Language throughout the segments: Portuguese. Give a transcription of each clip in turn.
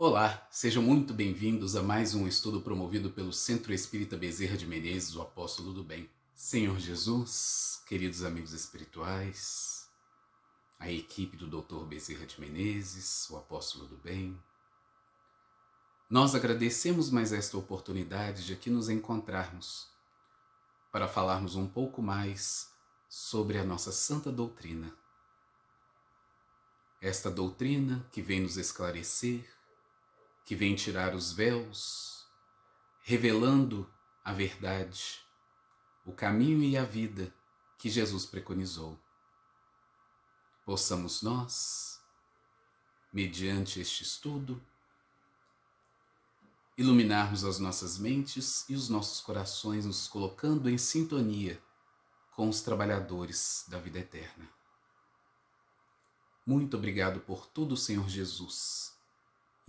Olá, sejam muito bem-vindos a mais um estudo promovido pelo Centro Espírita Bezerra de Menezes, o Apóstolo do Bem. Senhor Jesus, queridos amigos espirituais, a equipe do Dr. Bezerra de Menezes, o Apóstolo do Bem, nós agradecemos mais esta oportunidade de aqui nos encontrarmos para falarmos um pouco mais sobre a nossa santa doutrina. Esta doutrina que vem nos esclarecer, que vem tirar os véus, revelando a verdade, o caminho e a vida que Jesus preconizou. Possamos nós, mediante este estudo, iluminarmos as nossas mentes e os nossos corações, nos colocando em sintonia com os trabalhadores da vida eterna. Muito obrigado por tudo, Senhor Jesus,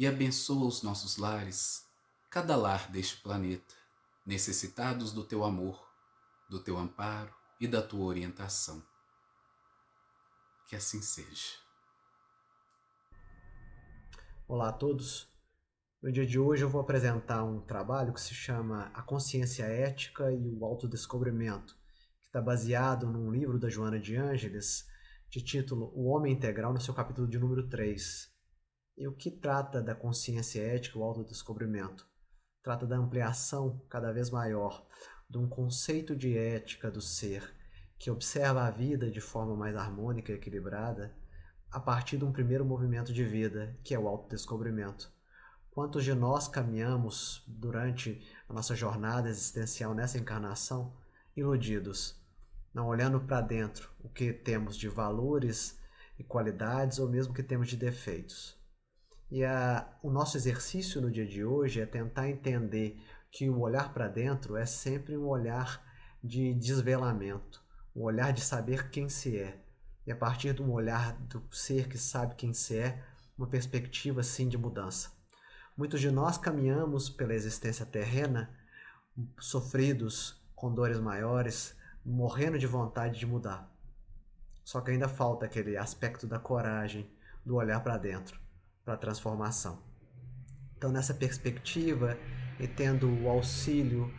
e abençoa os nossos lares, cada lar deste planeta, necessitados do teu amor, do teu amparo e da tua orientação. Que assim seja. Olá a todos. No dia de hoje eu vou apresentar um trabalho que se chama A Consciência Ética e o Autodescobrimento, que está baseado num livro da Joana de Ângeles, de título O Homem Integral, no seu capítulo de número 3. E o que trata da consciência ética e o autodescobrimento? Trata da ampliação cada vez maior de um conceito de ética do ser, que observa a vida de forma mais harmônica e equilibrada, a partir de um primeiro movimento de vida, que é o autodescobrimento. Quantos de nós caminhamos durante a nossa jornada existencial nessa encarnação iludidos, não olhando para dentro o que temos de valores e qualidades ou mesmo o que temos de defeitos. E o nosso exercício no dia de hoje é tentar entender que o olhar para dentro é sempre um olhar de desvelamento, um olhar de saber quem se é. E a partir de um olhar do ser que sabe quem se é, uma perspectiva sim de mudança. Muitos de nós caminhamos pela existência terrena, sofridos, com dores maiores, morrendo de vontade de mudar. Só que ainda falta aquele aspecto da coragem, do olhar para dentro, para a transformação. Então, nessa perspectiva, e tendo o auxílio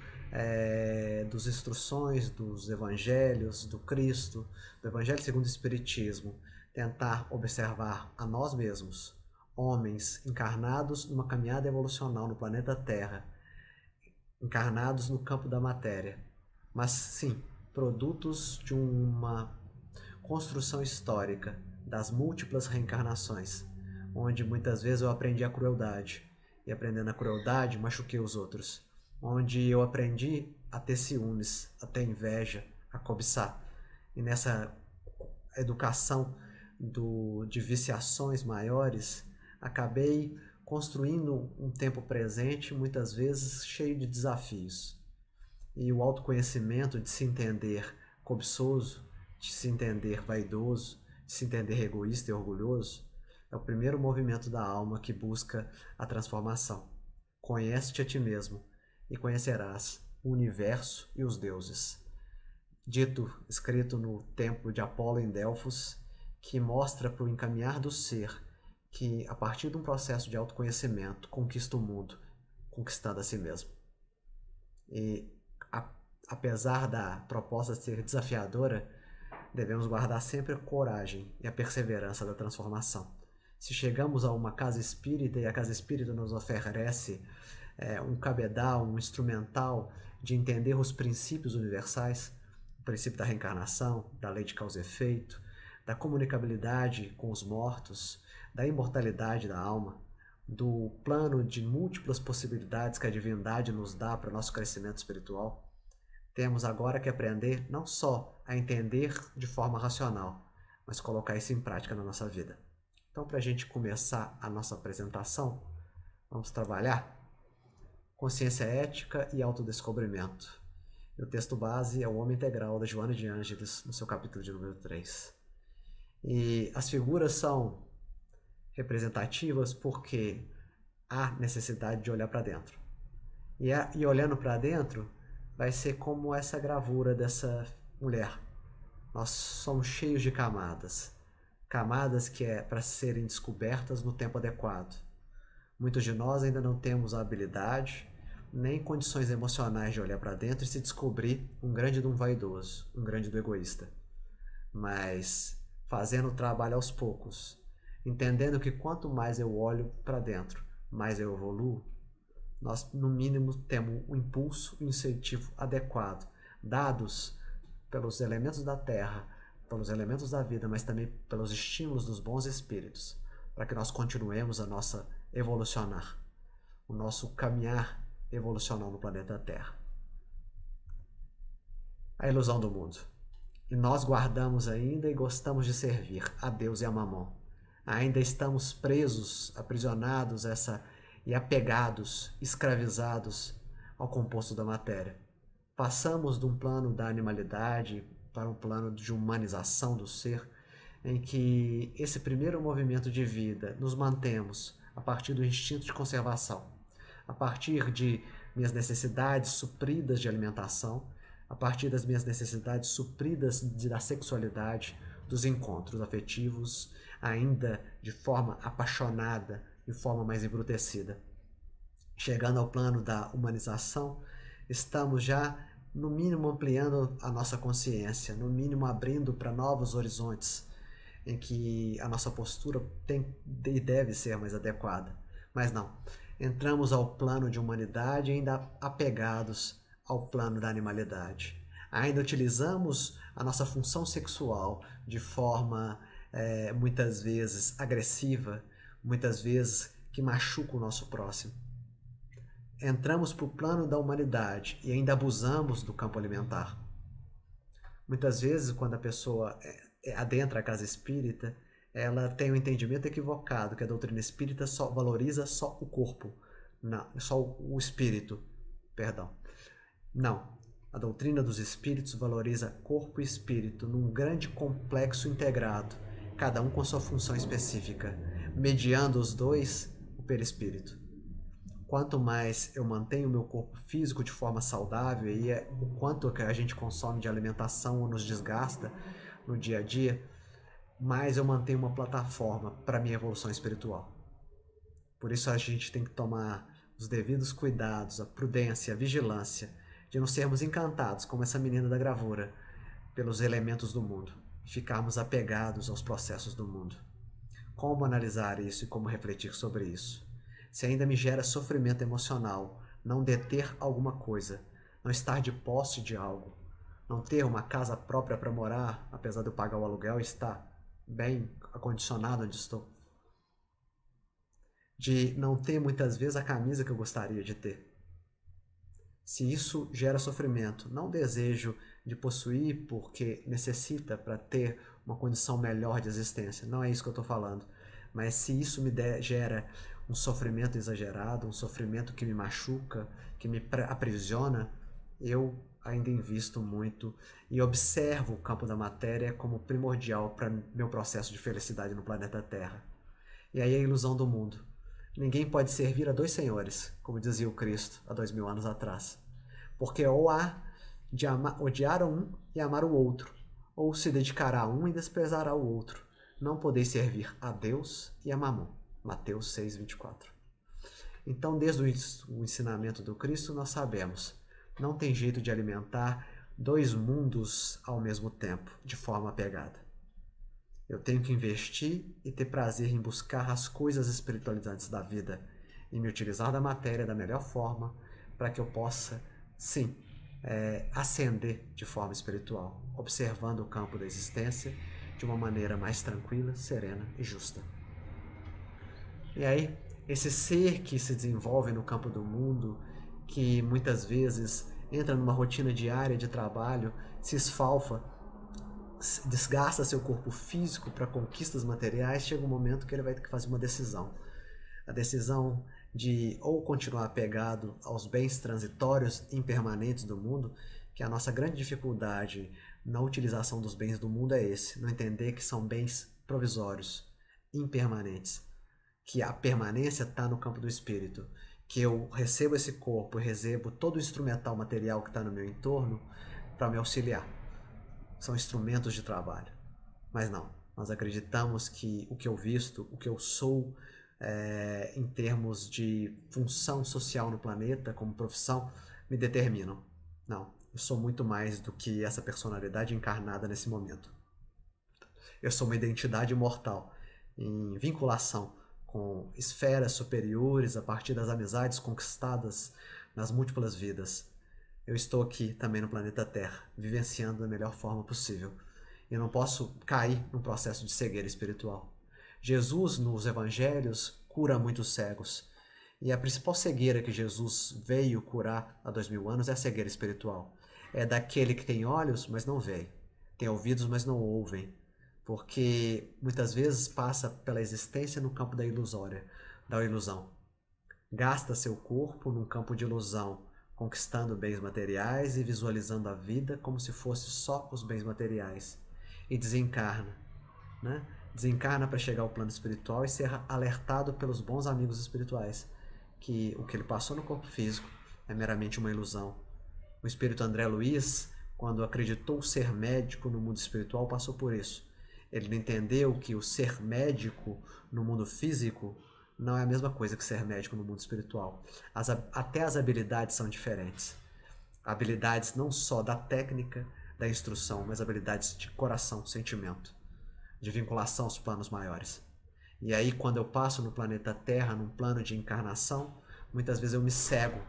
das instruções dos evangelhos, do Cristo, do Evangelho segundo o Espiritismo, tentar observar a nós mesmos, homens encarnados numa caminhada evolucional no planeta Terra, encarnados no campo da matéria, mas sim, produtos de uma construção histórica das múltiplas reencarnações, onde muitas vezes eu aprendi a crueldade, e aprendendo a crueldade machuquei os outros, onde eu aprendi a ter ciúmes, a ter inveja, a cobiçar. E nessa educação de viciações maiores, acabei construindo um tempo presente, muitas vezes cheio de desafios. E o autoconhecimento de se entender cobiçoso, de se entender vaidoso, de se entender egoísta e orgulhoso, é o primeiro movimento da alma que busca a transformação. Conhece-te a ti mesmo e conhecerás o universo e os deuses. Dito, escrito no templo de Apolo em Delfos, que mostra para o encaminhar do ser que, a partir de um processo de autoconhecimento, conquista o mundo, conquistando a si mesmo. E, apesar da proposta ser desafiadora, devemos guardar sempre a coragem e a perseverança da transformação. Se chegamos a uma casa espírita e a casa espírita nos oferece um cabedal, um instrumental de entender os princípios universais, o princípio da reencarnação, da lei de causa e efeito, da comunicabilidade com os mortos, da imortalidade da alma, do plano de múltiplas possibilidades que a divindade nos dá para o nosso crescimento espiritual, temos agora que aprender não só a entender de forma racional, mas colocar isso em prática na nossa vida. Então, para a gente começar a nossa apresentação, vamos trabalhar consciência ética e autodescobrimento. E o texto base é O Homem Integral, da Joana de Ângeles, no seu capítulo de número 3. E as figuras são representativas porque há necessidade de olhar para dentro. E olhando para dentro, vai ser como essa gravura dessa mulher. Nós somos cheios de camadas. Camadas que é para serem descobertas no tempo adequado. Muitos de nós ainda não temos a habilidade nem condições emocionais de olhar para dentro e se descobrir um grande de um vaidoso, um grande do egoísta. Mas fazendo o trabalho aos poucos, entendendo que quanto mais eu olho para dentro, mais eu evoluo, nós no mínimo temos o impulso e o incentivo adequado, dados pelos elementos da terra, pelos elementos da vida, mas também pelos estímulos dos bons espíritos, para que nós continuemos a nossa evolucionar, o nosso caminhar evolucional no planeta Terra. A ilusão do mundo. E nós guardamos ainda e gostamos de servir a Deus e a Mamon. Ainda estamos presos, aprisionados e apegados, escravizados ao composto da matéria. Passamos de um plano da animalidade para um plano de humanização do ser, em que esse primeiro movimento de vida nos mantemos a partir do instinto de conservação, a partir de minhas necessidades supridas de alimentação, a partir das minhas necessidades supridas da sexualidade, dos encontros afetivos, ainda de forma apaixonada, de forma mais embrutecida. Chegando ao plano da humanização, estamos já, no mínimo, ampliando a nossa consciência, no mínimo, abrindo para novos horizontes, em que a nossa postura tem e deve ser mais adequada. Mas não, entramos ao plano de humanidade ainda apegados ao plano da animalidade. Ainda utilizamos a nossa função sexual de forma muitas vezes agressiva, muitas vezes que machuca o nosso próximo. Entramos para o plano da humanidade e ainda abusamos do campo alimentar. Muitas vezes, quando a pessoa adentra a casa espírita, ela tem um entendimento equivocado, que a doutrina espírita só valoriza só o corpo, não, só o espírito, perdão. Não, a doutrina dos espíritos valoriza corpo e espírito num grande complexo integrado, cada um com sua função específica, mediando os dois, o perispírito. Quanto mais eu mantenho o meu corpo físico de forma saudável, e o quanto que a gente consome de alimentação ou nos desgasta no dia a dia, mais eu mantenho uma plataforma para a minha evolução espiritual. Por isso a gente tem que tomar os devidos cuidados, a prudência, a vigilância, de não sermos encantados, como essa menina da gravura, pelos elementos do mundo, e ficarmos apegados aos processos do mundo. Como analisar isso e como refletir sobre isso? Se ainda me gera sofrimento emocional, não deter alguma coisa, não estar de posse de algo, não ter uma casa própria para morar, apesar de eu pagar o aluguel e estar bem acondicionado onde estou, de não ter muitas vezes a camisa que eu gostaria de ter. Se isso gera sofrimento, não desejo de possuir porque necessita para ter uma condição melhor de existência, não é isso que eu estou falando, mas se isso me gera um sofrimento exagerado, um sofrimento que me machuca, que me aprisiona, eu ainda invisto muito e observo o campo da matéria como primordial para meu processo de felicidade no planeta Terra. E aí a ilusão do mundo. Ninguém pode servir a dois senhores, como dizia o Cristo há 2000 anos atrás. Porque ou há de odiar um e amar o outro, ou se dedicará a um e desprezará o outro. Não podeis servir a Deus e a Mamon. Mateus 6:24. Então, desde o ensinamento do Cristo, nós sabemos, não tem jeito de alimentar dois mundos ao mesmo tempo, de forma apegada. Eu tenho que investir e ter prazer em buscar as coisas espiritualizantes da vida e me utilizar da matéria da melhor forma para que eu possa, sim, ascender de forma espiritual, observando o campo da existência de uma maneira mais tranquila, serena e justa. E aí, esse ser que se desenvolve no campo do mundo, que muitas vezes entra numa rotina diária de trabalho, se esfalfa, desgasta seu corpo físico para conquistas materiais, chega um momento que ele vai ter que fazer uma decisão. A decisão de ou continuar apegado aos bens transitórios impermanentes do mundo, que a nossa grande dificuldade na utilização dos bens do mundo é esse, não entender que são bens provisórios, impermanentes, que a permanência está no campo do espírito, que eu recebo esse corpo, recebo todo o instrumental material que está no meu entorno para me auxiliar. São instrumentos de trabalho. Mas não, nós acreditamos que o que eu visto, o que eu sou, em termos de função social no planeta, como profissão, me determinam. Não, eu sou muito mais do que essa personalidade encarnada nesse momento. Eu sou uma identidade imortal, em vinculação com esferas superiores a partir das amizades conquistadas nas múltiplas vidas. Eu estou aqui também no planeta Terra, vivenciando da melhor forma possível. Eu não posso cair num processo de cegueira espiritual. Jesus, nos evangelhos, cura muitos cegos. E a principal cegueira que Jesus veio curar há 2000 anos é a cegueira espiritual. É daquele que tem olhos, mas não vê. Tem ouvidos, mas não ouvem. Porque muitas vezes passa pela existência no campo da ilusão. Gasta seu corpo num campo de ilusão, conquistando bens materiais e visualizando a vida como se fosse só os bens materiais. E desencarna, né? Desencarna para chegar ao plano espiritual e ser alertado pelos bons amigos espirituais que o que ele passou no corpo físico é meramente uma ilusão. O espírito André Luiz, quando acreditou ser médico no mundo espiritual, passou por isso. Ele não entendeu que o ser médico no mundo físico não é a mesma coisa que ser médico no mundo espiritual. Até as habilidades são diferentes. Habilidades não só da técnica, da instrução, mas habilidades de coração, sentimento, de vinculação aos planos maiores. E aí, quando eu passo no planeta Terra, num plano de encarnação, muitas vezes eu me cego.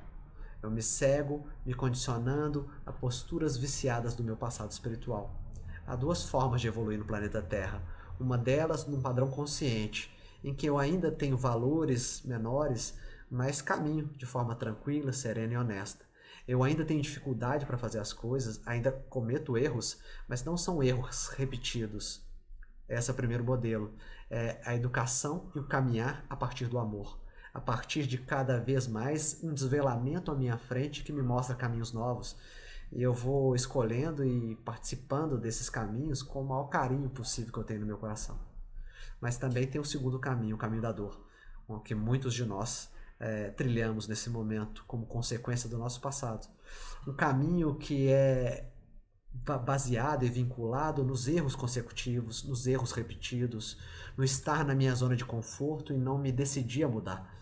Eu me cego, me condicionando a posturas viciadas do meu passado espiritual. Há duas formas de evoluir no planeta Terra. Uma delas num padrão consciente, em que eu ainda tenho valores menores, mas caminho de forma tranquila, serena e honesta. Eu ainda tenho dificuldade para fazer as coisas, ainda cometo erros, mas não são erros repetidos. Esse é o primeiro modelo. É a educação e o caminhar a partir do amor. A partir de cada vez mais um desvelamento à minha frente que me mostra caminhos novos. E eu vou escolhendo e participando desses caminhos com o maior carinho possível que eu tenho no meu coração. Mas também tem o segundo caminho, o caminho da dor, o que muitos de nós trilhamos nesse momento como consequência do nosso passado. Um caminho que é baseado e vinculado nos erros consecutivos, nos erros repetidos, no estar na minha zona de conforto e não me decidir a mudar.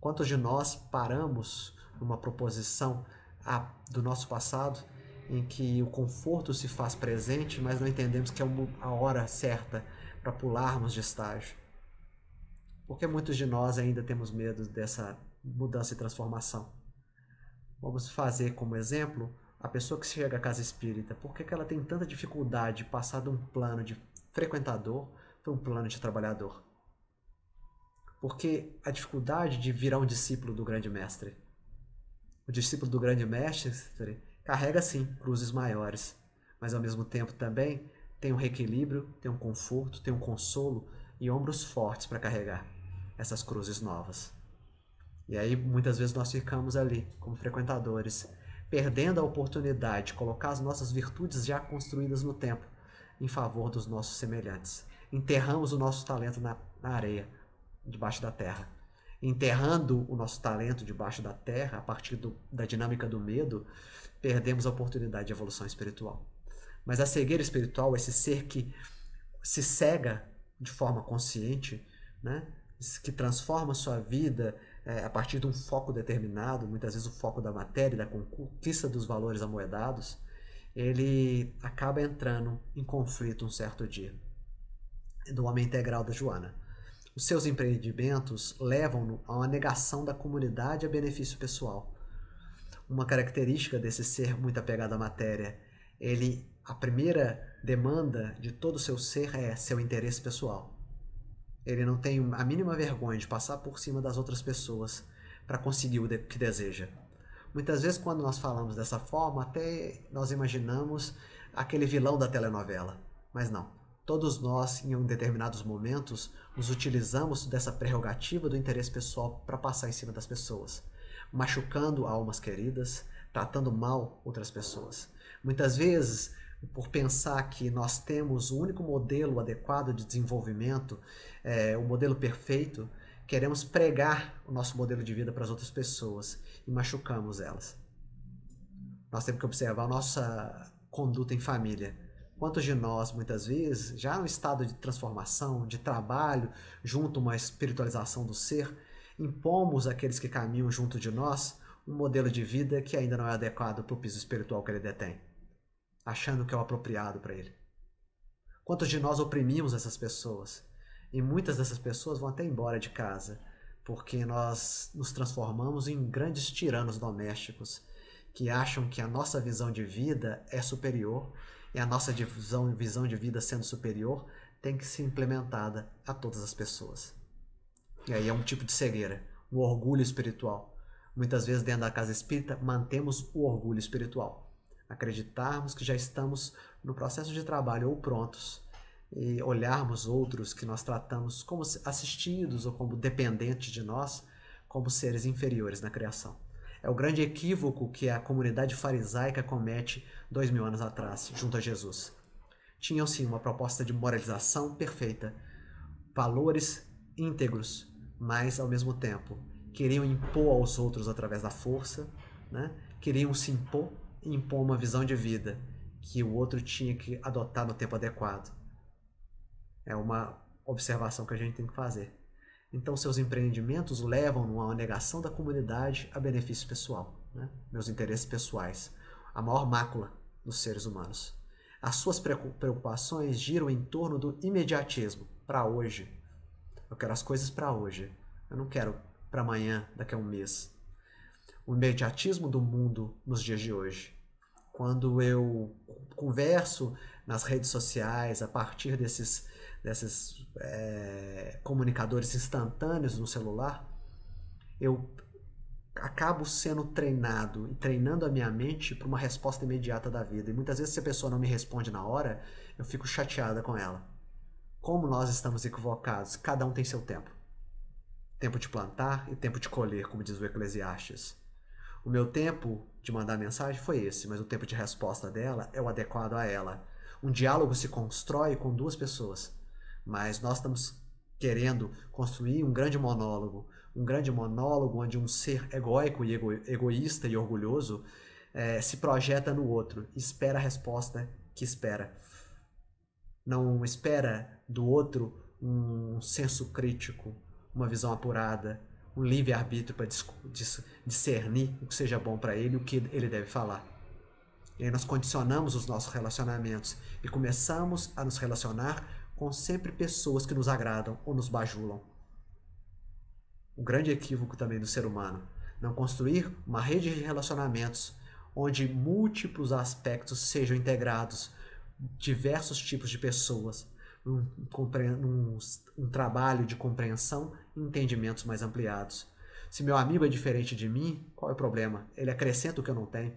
Quantos de nós paramos numa proposição do nosso passado em que o conforto se faz presente, mas não entendemos que é a hora certa para pularmos de estágio? Porque muitos de nós ainda temos medo dessa mudança e transformação. Vamos fazer como exemplo a pessoa que chega à casa espírita. Por que ela tem tanta dificuldade de passar de um plano de frequentador para um plano de trabalhador? Porque a dificuldade de virar um discípulo do grande mestre. O discípulo do grande mestre carrega sim cruzes maiores, mas ao mesmo tempo também tem um reequilíbrio, tem um conforto, tem um consolo e ombros fortes para carregar essas cruzes novas. E aí muitas vezes nós ficamos ali como frequentadores, perdendo a oportunidade de colocar as nossas virtudes já construídas no tempo em favor dos nossos semelhantes. Enterramos o nosso talento na areia, debaixo da terra. Enterrando o nosso talento debaixo da terra, a partir da dinâmica do medo, perdemos a oportunidade de evolução espiritual. Mas a cegueira espiritual, esse ser que se cega de forma consciente, né? Que transforma sua vida a partir de um foco determinado, muitas vezes o foco da matéria, da conquista dos valores amoedados, ele acaba entrando em conflito um certo dia. Do homem integral da Joana. Os seus empreendimentos levam-no a uma negação da comunidade a benefício pessoal. Uma característica desse ser muito apegado à matéria, a primeira demanda de todo o seu ser é seu interesse pessoal. Ele não tem a mínima vergonha de passar por cima das outras pessoas para conseguir o que deseja. Muitas vezes, quando nós falamos dessa forma, até nós imaginamos aquele vilão da telenovela. Mas não. Todos nós, em determinados momentos, nos utilizamos dessa prerrogativa do interesse pessoal para passar em cima das pessoas, machucando almas queridas, tratando mal outras pessoas. Muitas vezes, por pensar que nós temos o único modelo adequado de desenvolvimento, o modelo perfeito, queremos pregar o nosso modelo de vida para as outras pessoas e machucamos elas. Nós temos que observar a nossa conduta em família. Quantos de nós, muitas vezes, já no estado de transformação, de trabalho, junto a uma espiritualização do ser, impomos àqueles que caminham junto de nós um modelo de vida que ainda não é adequado para o piso espiritual que ele detém, achando que é o apropriado para ele. Quantos de nós oprimimos essas pessoas? E muitas dessas pessoas vão até embora de casa, porque nós nos transformamos em grandes tiranos domésticos, que acham que a nossa visão de vida é superior, e a nossa visão de vida sendo superior tem que ser implementada a todas as pessoas. E aí é um tipo de cegueira, um orgulho espiritual. Muitas vezes dentro da casa espírita mantemos o orgulho espiritual. Acreditarmos que já estamos no processo de trabalho ou prontos, e olharmos outros que nós tratamos como assistidos ou como dependentes de nós, como seres inferiores na criação. É o grande equívoco que a comunidade farisaica comete 2000 anos atrás, junto a Jesus. Tinham sim uma proposta de moralização perfeita, valores íntegros, mas ao mesmo tempo queriam impor aos outros através da força, né? Queriam se impor e impor uma visão de vida que o outro tinha que adotar no tempo adequado. É uma observação que a gente tem que fazer. Então, seus empreendimentos levam a uma negação da comunidade a benefício pessoal, né? Meus interesses pessoais, a maior mácula dos seres humanos. As suas preocupações giram em torno do imediatismo, para hoje. Eu quero as coisas para hoje. Eu não quero para amanhã, daqui a um mês. O imediatismo do mundo nos dias de hoje. Quando eu converso nas redes sociais, a partir desses comunicadores instantâneos no celular, eu acabo sendo treinado e treinando a minha mente para uma resposta imediata da vida. E muitas vezes, se a pessoa não me responde na hora, eu fico chateada com ela. Como nós estamos equivocados, cada um tem seu tempo. Tempo de plantar e tempo de colher, como diz o Eclesiastes. O meu tempo de mandar mensagem foi esse, mas o tempo de resposta dela é o adequado a ela. Um diálogo se constrói com duas pessoas, mas nós estamos querendo construir um grande monólogo onde um ser egóico e egoísta e orgulhoso se projeta no outro, espera a resposta que espera. Não espera do outro um senso crítico, uma visão apurada, um livre-arbítrio para discernir o que seja bom para ele e o que ele deve falar. E aí nós condicionamos os nossos relacionamentos e começamos a nos relacionar com sempre pessoas que nos agradam ou nos bajulam. O grande equívoco também do ser humano, não construir uma rede de relacionamentos onde múltiplos aspectos sejam integrados, diversos tipos de pessoas, um trabalho de compreensão e entendimentos mais ampliados. Se meu amigo é diferente de mim, qual é o problema? Ele acrescenta o que eu não tenho,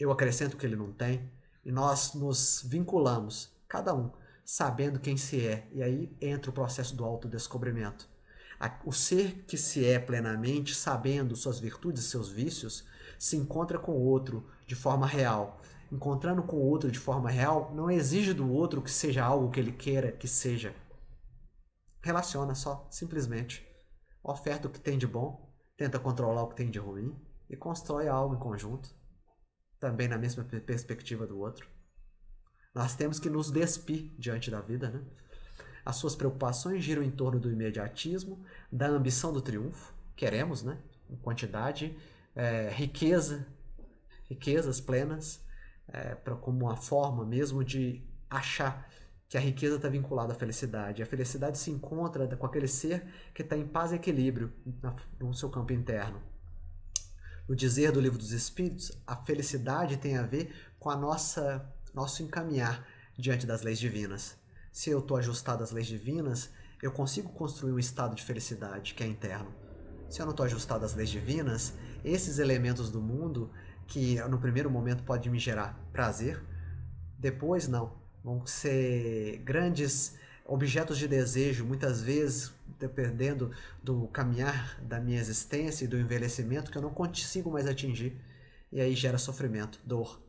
eu acrescento o que ele não tem, e nós nos vinculamos, cada um, sabendo quem se é, e aí entra o processo do autodescobrimento. O ser que se é plenamente, sabendo suas virtudes e seus vícios, se encontra com o outro de forma real. Encontrando com o outro de forma real, não exige do outro que seja algo que ele queira que seja. Relaciona só, simplesmente. Oferta o que tem de bom, tenta controlar o que tem de ruim e constrói algo em conjunto, também na mesma perspectiva do outro. Nós temos que nos despir diante da vida, né? As suas preocupações giram em torno do imediatismo, da ambição do triunfo. Queremos, né? Quantidade, riquezas plenas, como uma forma mesmo de achar que a riqueza está vinculada à felicidade. A felicidade se encontra com aquele ser que está em paz e equilíbrio no seu campo interno. No dizer do Livro dos Espíritos, a felicidade tem a ver com a nosso encaminhar diante das leis divinas. Se eu estou ajustado às leis divinas, eu consigo construir um estado de felicidade que é interno. Se eu não estou ajustado às leis divinas, esses elementos do mundo, que no primeiro momento podem me gerar prazer, depois não. Vão ser grandes objetos de desejo, muitas vezes, dependendo do caminhar da minha existência e do envelhecimento, que eu não consigo mais atingir. E aí gera sofrimento, dor.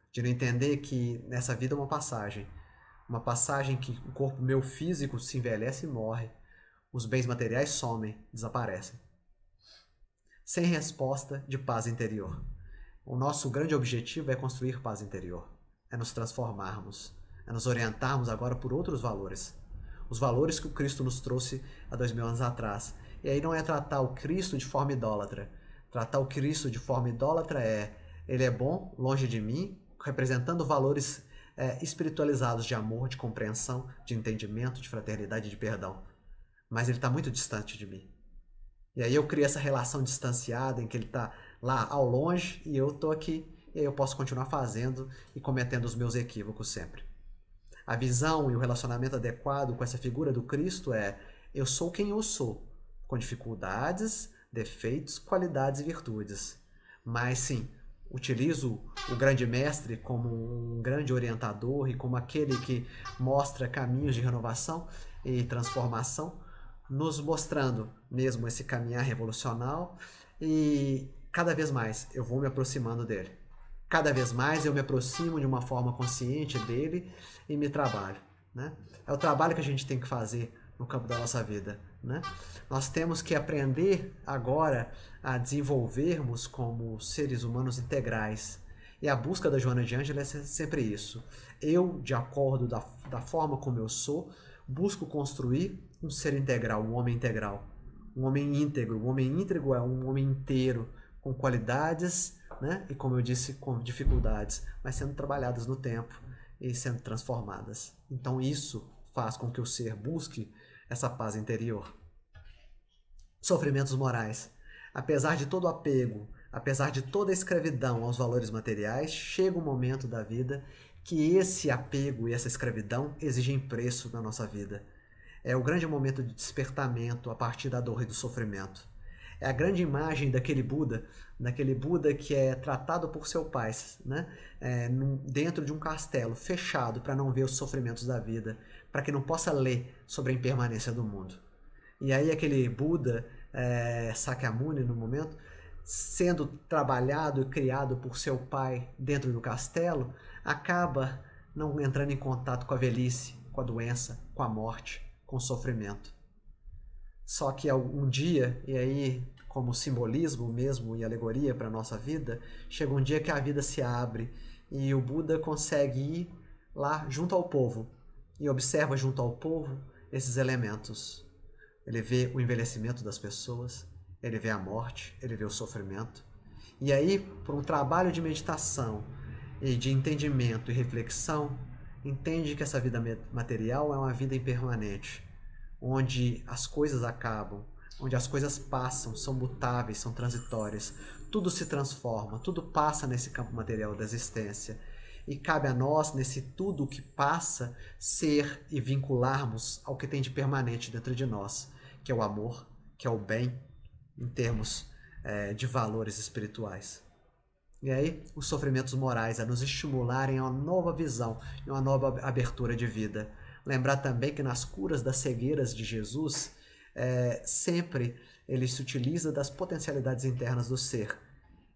De não entender que nessa vida é uma passagem que o corpo meu físico se envelhece e morre. Os bens materiais somem, desaparecem. Sem resposta de paz interior. O nosso grande objetivo é construir paz interior. é nos transformarmos, é nos orientarmos agora por outros valores. Os valores que o Cristo nos trouxe há 2000 anos atrás. E aí não é tratar o Cristo de forma idólatra. Tratar o Cristo de forma idólatra ele é bom, longe de mim, representando valores espiritualizados de amor, de compreensão, de entendimento, de fraternidade, de perdão. Mas ele está muito distante de mim. E aí eu crio essa relação distanciada em que ele está lá ao longe e eu estou aqui. E aí eu posso continuar fazendo e cometendo os meus equívocos sempre. A visão e o relacionamento adequado com essa figura do Cristo eu sou quem eu sou, com dificuldades, defeitos, qualidades e virtudes. Mas sim, utilizo o grande mestre como um grande orientador e como aquele que mostra caminhos de renovação e transformação, nos mostrando mesmo esse caminhar revolucional, e cada vez mais eu vou me aproximando dele. Cada vez mais eu me aproximo de uma forma consciente dele e me trabalho, né? É o trabalho que a gente tem que fazer no campo da nossa vida, né? Nós temos que aprender agora a desenvolvermos como seres humanos integrais. E a busca da Joana de Ângeles é sempre isso. Eu, de acordo da forma como eu sou, busco construir um ser integral, um homem integral. Um homem íntegro. Um homem íntegro é um homem inteiro, com qualidades, né? E como eu disse, com dificuldades, mas sendo trabalhadas no tempo e sendo transformadas. Então isso faz com que o ser busque essa paz interior. Sofrimentos morais. Apesar de todo o apego, apesar de toda a escravidão aos valores materiais, chega um momento da vida que esse apego e essa escravidão exigem preço na nossa vida. É o grande momento de despertamento a partir da dor e do sofrimento. É a grande imagem daquele Buda que é tratado por seu pai, né? Dentro de um castelo, fechado para não ver os sofrimentos da vida, para que não possa ler sobre a impermanência do mundo. E aí aquele Buda, Sakyamuni no momento, sendo trabalhado e criado por seu pai dentro do castelo, acaba não entrando em contato com a velhice, com a doença, com a morte, com o sofrimento. Só que um dia, e aí como simbolismo mesmo e alegoria para a nossa vida, chega um dia que a vida se abre e o Buda consegue ir lá junto ao povo e observa junto ao povo esses elementos. Ele vê o envelhecimento das pessoas, ele vê a morte, ele vê o sofrimento. E aí, por um trabalho de meditação e de entendimento e reflexão, entende que essa vida material é uma vida impermanente, onde as coisas acabam, onde as coisas passam, são mutáveis, são transitórias. Tudo se transforma, tudo passa nesse campo material da existência. E cabe a nós, nesse tudo que passa, ser e vincularmos ao que tem de permanente dentro de nós, que é o amor, que é o bem, em termos de valores espirituais. E aí, os sofrimentos morais a nos estimularem a uma nova visão e uma nova abertura de vida. Lembrar também que nas curas das cegueiras de Jesus, sempre ele se utiliza das potencialidades internas do ser.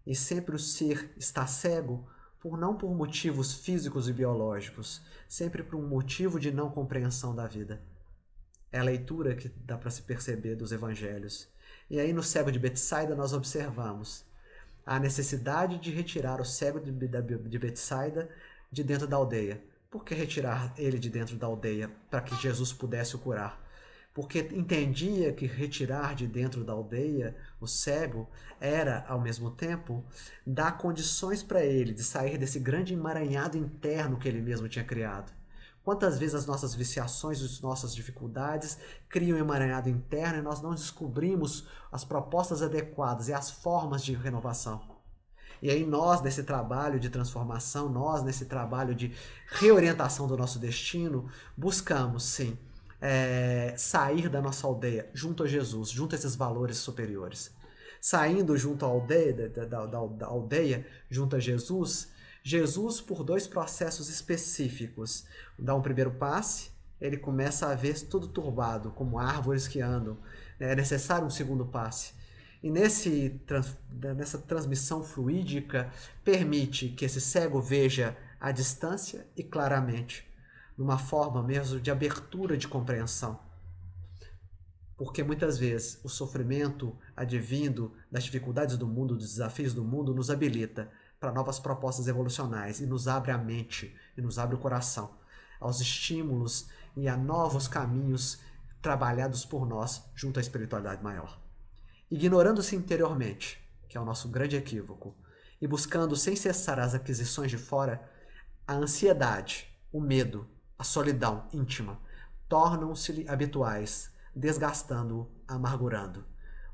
E sempre o ser está cego não por motivos físicos e biológicos, sempre por um motivo de não compreensão da vida. É a leitura que dá para se perceber dos evangelhos. E aí no cego de Betsaida nós observamos a necessidade de retirar o cego de Betsaida de dentro da aldeia. Por que retirar ele de dentro da aldeia? Para que Jesus pudesse o curar. Porque entendia que retirar de dentro da aldeia o cego era, ao mesmo tempo, dar condições para ele de sair desse grande emaranhado interno que ele mesmo tinha criado. Quantas vezes as nossas viciações, as nossas dificuldades criam um emaranhado interno e nós não descobrimos as propostas adequadas e as formas de renovação. E aí nós, nesse trabalho de transformação, nós, nesse trabalho de reorientação do nosso destino, buscamos, sim, sair da nossa aldeia junto a Jesus, junto a esses valores superiores. Saindo junto à aldeia, da aldeia, junto a Jesus, Jesus, por dois processos específicos, dá um primeiro passe, ele começa a ver tudo turbado, como árvores que andam. É necessário um segundo passe. E nessa transmissão fluídica, permite que esse cego veja à distância e claramente, numa forma mesmo de abertura de compreensão. Porque muitas vezes o sofrimento advindo das dificuldades do mundo, dos desafios do mundo, nos habilita para novas propostas evolucionais e nos abre a mente e nos abre o coração aos estímulos e a novos caminhos trabalhados por nós junto à espiritualidade maior. Ignorando-se interiormente, que é o nosso grande equívoco, e buscando sem cessar as aquisições de fora, a ansiedade, o medo, a solidão íntima tornam-se habituais, desgastando-o, amargurando.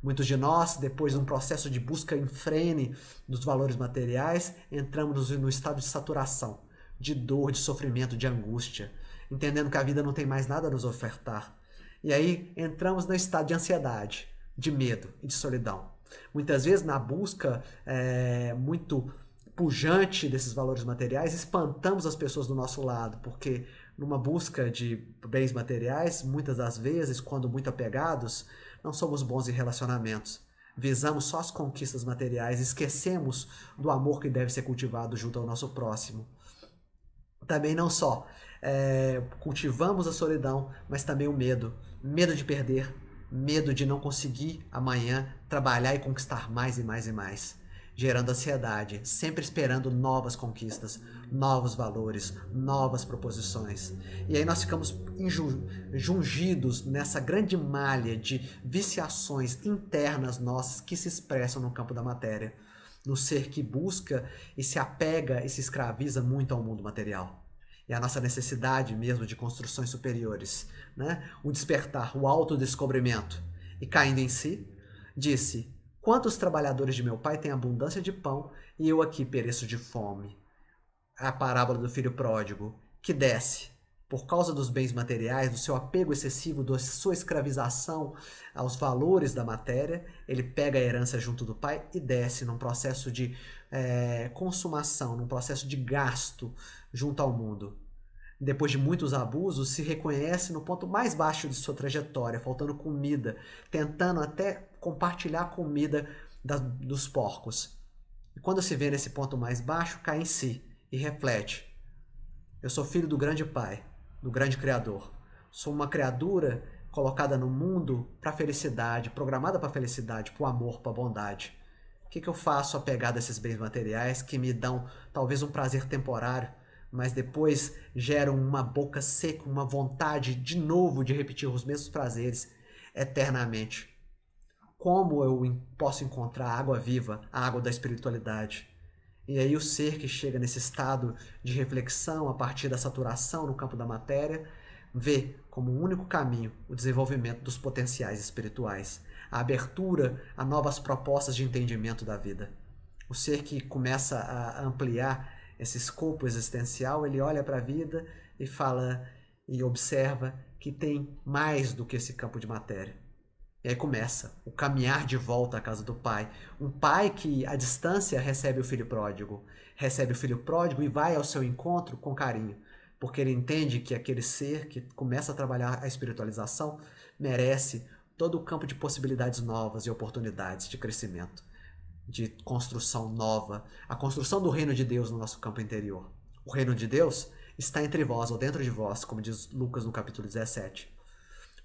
Muitos de nós, depois de um processo de busca infrene dos valores materiais, entramos no estado de saturação, de dor, de sofrimento, de angústia, entendendo que a vida não tem mais nada a nos ofertar. E aí entramos no estado de ansiedade, de medo e de solidão. Muitas vezes, na busca muito pujante desses valores materiais, espantamos as pessoas do nosso lado, porque numa busca de bens materiais, muitas das vezes, quando muito apegados, não somos bons em relacionamentos. Visamos só as conquistas materiais, esquecemos do amor que deve ser cultivado junto ao nosso próximo. Também não só cultivamos a solidão, mas também o medo. Medo de perder, medo de não conseguir amanhã trabalhar e conquistar mais e mais e mais. Gerando ansiedade, sempre esperando novas conquistas, novos valores, novas proposições. E aí nós ficamos jungidos nessa grande malha de viciações internas nossas que se expressam no campo da matéria, no ser que busca e se apega e se escraviza muito ao mundo material. E a nossa necessidade mesmo de construções superiores, né? O despertar, o autodescobrimento. E caindo em si, disse: quantos trabalhadores de meu pai têm abundância de pão e eu aqui pereço de fome? A parábola do filho pródigo, que desce, por causa dos bens materiais, do seu apego excessivo, da sua escravização aos valores da matéria, ele pega a herança junto do pai e desce num processo de consumação, num processo de gasto junto ao mundo. Depois de muitos abusos, se reconhece no ponto mais baixo de sua trajetória, faltando comida, tentando até compartilhar a comida dos porcos. E quando se vê nesse ponto mais baixo, cai em si e reflete: eu sou filho do grande Pai, do grande Criador. Sou uma criatura colocada no mundo para a felicidade, programada para a felicidade, para o amor, para a bondade. O que eu faço apegado a esses bens materiais que me dão talvez um prazer temporário, mas depois geram uma boca seca, uma vontade de novo de repetir os mesmos prazeres eternamente? Como eu posso encontrar a água viva, a água da espiritualidade? E aí o ser que chega nesse estado de reflexão a partir da saturação no campo da matéria, vê como o único caminho o desenvolvimento dos potenciais espirituais, a abertura a novas propostas de entendimento da vida. O ser que começa a ampliar esse escopo existencial, ele olha para a vida e fala e observa que tem mais do que esse campo de matéria. E aí começa o caminhar de volta à casa do pai. Um pai que, à distância, recebe o filho pródigo. Recebe o filho pródigo e vai ao seu encontro com carinho. Porque ele entende que aquele ser que começa a trabalhar a espiritualização merece todo o campo de possibilidades novas e oportunidades de crescimento, de construção nova. A construção do reino de Deus no nosso campo interior. O reino de Deus está entre vós, ou dentro de vós, como diz Lucas no capítulo 17.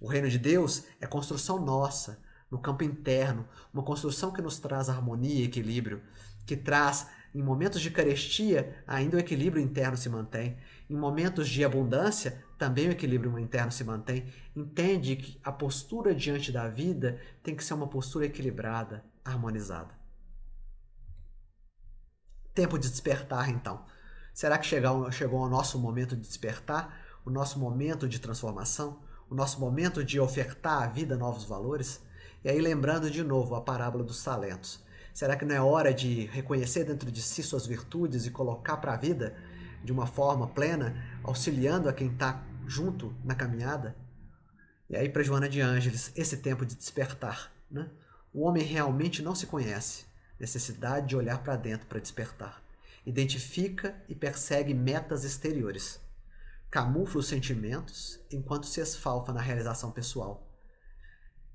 O reino de Deus é construção nossa, no campo interno, uma construção que nos traz harmonia e equilíbrio, que traz, em momentos de carestia, ainda o equilíbrio interno se mantém, em momentos de abundância, também o equilíbrio interno se mantém. Entende que a postura diante da vida tem que ser uma postura equilibrada, harmonizada. Tempo de despertar, então. Será que chegou o nosso momento de despertar? O nosso momento de transformação? O nosso momento de ofertar à vida novos valores? E aí lembrando de novo a parábola dos talentos. Será que não é hora de reconhecer dentro de si suas virtudes e colocar para a vida de uma forma plena, auxiliando a quem está junto na caminhada? E aí para Joana de Ângeles, esse tempo de despertar, né? O homem realmente não se conhece. Necessidade de olhar para dentro para despertar. Identifica e persegue metas exteriores. Camufla os sentimentos enquanto se esfalfa na realização pessoal.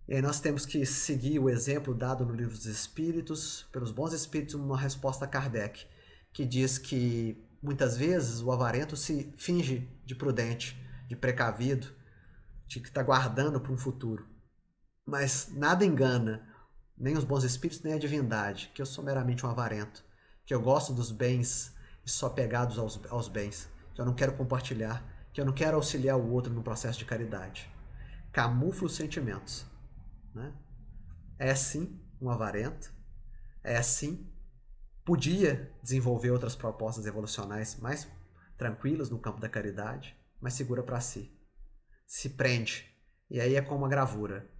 E aí nós temos que seguir o exemplo dado no Livro dos Espíritos, pelos bons espíritos, uma resposta a Kardec, que diz que muitas vezes o avarento se finge de prudente, de precavido, de que está guardando para um futuro. Mas nada engana nem os bons espíritos, nem a divindade, que eu sou meramente um avarento, que eu gosto dos bens e sou apegado aos bens, que eu não quero compartilhar, que eu não quero auxiliar o outro no processo de caridade. Camuflo os sentimentos. Né? É sim um avarento, é sim, podia desenvolver outras propostas evolucionais mais tranquilas no campo da caridade, mas segura para si. Se prende. E aí é como uma gravura.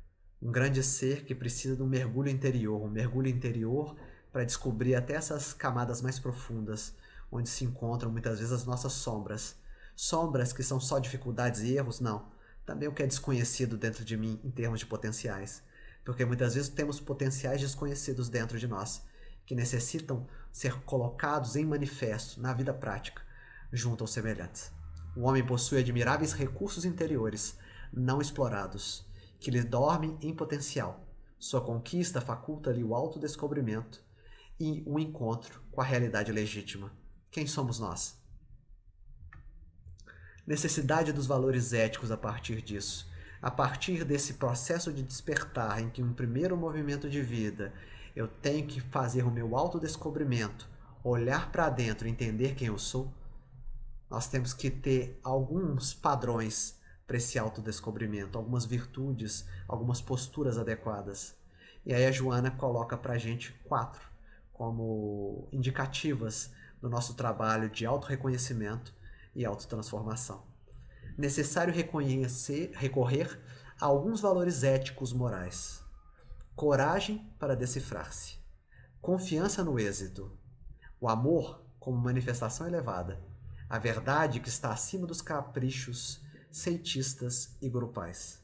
Um grande ser que precisa de um mergulho interior para descobrir até essas camadas mais profundas, onde se encontram muitas vezes as nossas sombras. Sombras que são só dificuldades e erros? Não. Também o que é desconhecido dentro de mim em termos de potenciais. Porque muitas vezes temos potenciais desconhecidos dentro de nós, que necessitam ser colocados em manifesto na vida prática, junto aos semelhantes. O homem possui admiráveis recursos interiores, não explorados, que lhe dormem em potencial. Sua conquista faculta-lhe o autodescobrimento e o encontro com a realidade legítima. Quem somos nós? Necessidade dos valores éticos a partir disso. A partir desse processo de despertar, em que um primeiro movimento de vida eu tenho que fazer o meu autodescobrimento, olhar para dentro e entender quem eu sou, nós temos que ter alguns padrões para esse autodescobrimento, algumas virtudes, algumas posturas adequadas. E aí a Joana coloca para a gente 4 como indicativas do nosso trabalho de autorreconhecimento e autotransformação. Necessário recorrer a alguns valores éticos morais. Coragem para decifrar-se. Confiança no êxito. O amor como manifestação elevada. A verdade que está acima dos caprichos ceitistas e grupais.